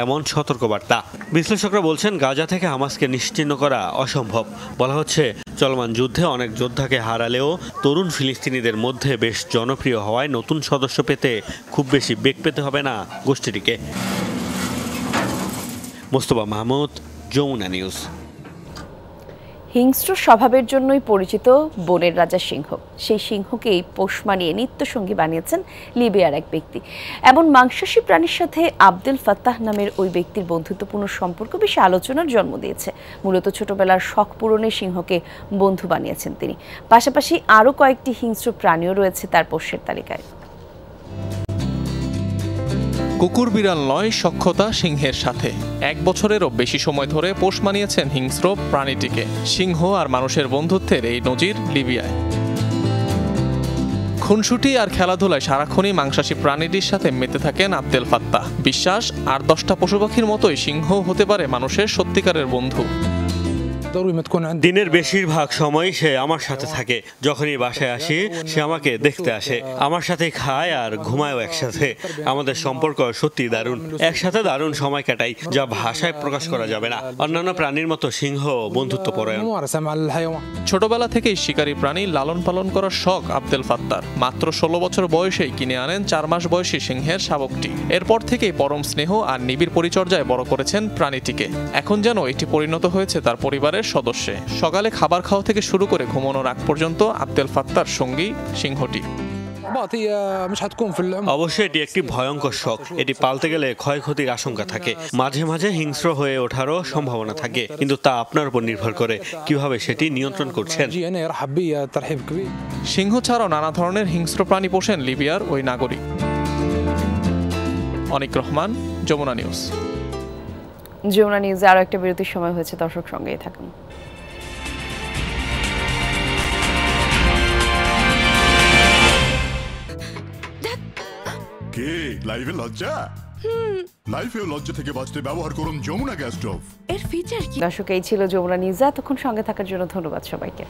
এমন সতর্কবার্তা। বিশ্লেষকরা বলছেন, গাজা থেকে হামাসকে নিশ্চিহ্ন করা অসম্ভব। বলা হচ্ছে, চলমান যুদ্ধে অনেক যোদ্ধাকে হারালেও তরুণ ফিলিস্তিনিদের মধ্যে বেশ জনপ্রিয় হওয়ায় নতুন সদস্য পেতে খুব বেশি বেগ পেতে হবে না গোষ্ঠীটিকে। মোস্তফা মাহমুদ, যমুনা নিউজ। হিংস্র স্বভাবের জন্যই পরিচিত বনের রাজা সিংহ। সেই সিংহকেই পোষ মানিয়ে নিত্যসঙ্গী বানিয়েছেন লিবিয়ার এক ব্যক্তি। এমন মাংসাশী প্রাণীর সাথে আব্দুল ফাত্তাহ নামের ওই ব্যক্তির বন্ধুত্বপূর্ণ সম্পর্ক বেশ আলোচনার জন্ম দিয়েছে। মূলত ছোটবেলার শখ পূরণে সিংহকে বন্ধু বানিয়েছেন তিনি। পাশাপাশি আরও কয়েকটি হিংস্র প্রাণীও রয়েছে তার পোষ্যের তালিকায়। কুকুর বিড়াল নয়, সখ্যতা সিংহের সাথে 1 বছরেরও বেশি সময় ধরে পোষ মানিয়েছেন হিংস্র প্রাণীটিকে। সিংহ আর মানুষের বন্ধুত্বের এই নজির লিবিয়ায়। খুনসুটি আর খেলাধুলায় সারাক্ষণই মাংসাশী প্রাণীটির সাথে মেতে থাকেন আব্দুল ফাত্তাহ। বিশ্বাস, আর 10টা পশু পাখির মতোই সিংহ হতে পারে মানুষের সত্যিকারের বন্ধু। দিনের বেশিরভাগ সময় সে আমার সাথে থাকে। যখনই বাসায় আসি সে আমাকে দেখতে আসে, আমার সাথে খায় আর ঘুমায়ও একসাথে। আমাদের সম্পর্ক সত্যি দারুণ। একসাথে দারুণ সময় কাটাই, যা ভাষায় প্রকাশ করা যাবে না। অন্যান্য প্রাণীর মতো সিংহ বন্ধুত্বপরায়ণ। ছোটবেলা থেকেই শিকারী প্রাণী লালন পালন করার শখ আব্দুল ফাত্তার। মাত্র 16 বছর বয়সেই কিনে আনেন 4 মাস বয়সী সিংহের শাবকটি। এরপর থেকেই পরম স্নেহ আর নিবিড় পরিচর্যায় বড় করেছেন প্রাণীটিকে। এখন যেন এটি পরিণত হয়েছে তার পরিবারের সদস্যে। সকালে খাবার খাওয়া থেকে শুরু করে ঘুমানোর আগ পর্যন্ত আব্দুল ফাত্তার সঙ্গী সিংহটি। অবশ্যই এটি একটি ভয়ঙ্কর শখ। এটি পালতে গেলে ক্ষয়ক্ষতির আশঙ্কা থাকে, মাঝে মাঝে হিংস্র হয়ে ওঠারও সম্ভাবনা থাকে। কিন্তু তা আপনার উপর নির্ভর করে কিভাবে সেটি নিয়ন্ত্রণ করছেন। সিংহ ছাড়াও নানা ধরনের হিংস্র প্রাণী পোষেন লিবিয়ার ওই নাগরিক। অনিক রহমান, যমুনা নিউজ। যমুনা নিউজে আরও একটা বিরতির সময় হয়েছে, দর্শক সঙ্গেই থাকুন। কে লাইভে লজ্জা? লাইভে লজ্জা থেকে বাঁচতে ব্যবহার করুন যমুনা গ্যাস স্টোভ। এর ফিচার কি? দর্শক, এই ছিল যমুনা নিউজ। এতক্ষণ সঙ্গে থাকার জন্য ধন্যবাদ সবাইকে।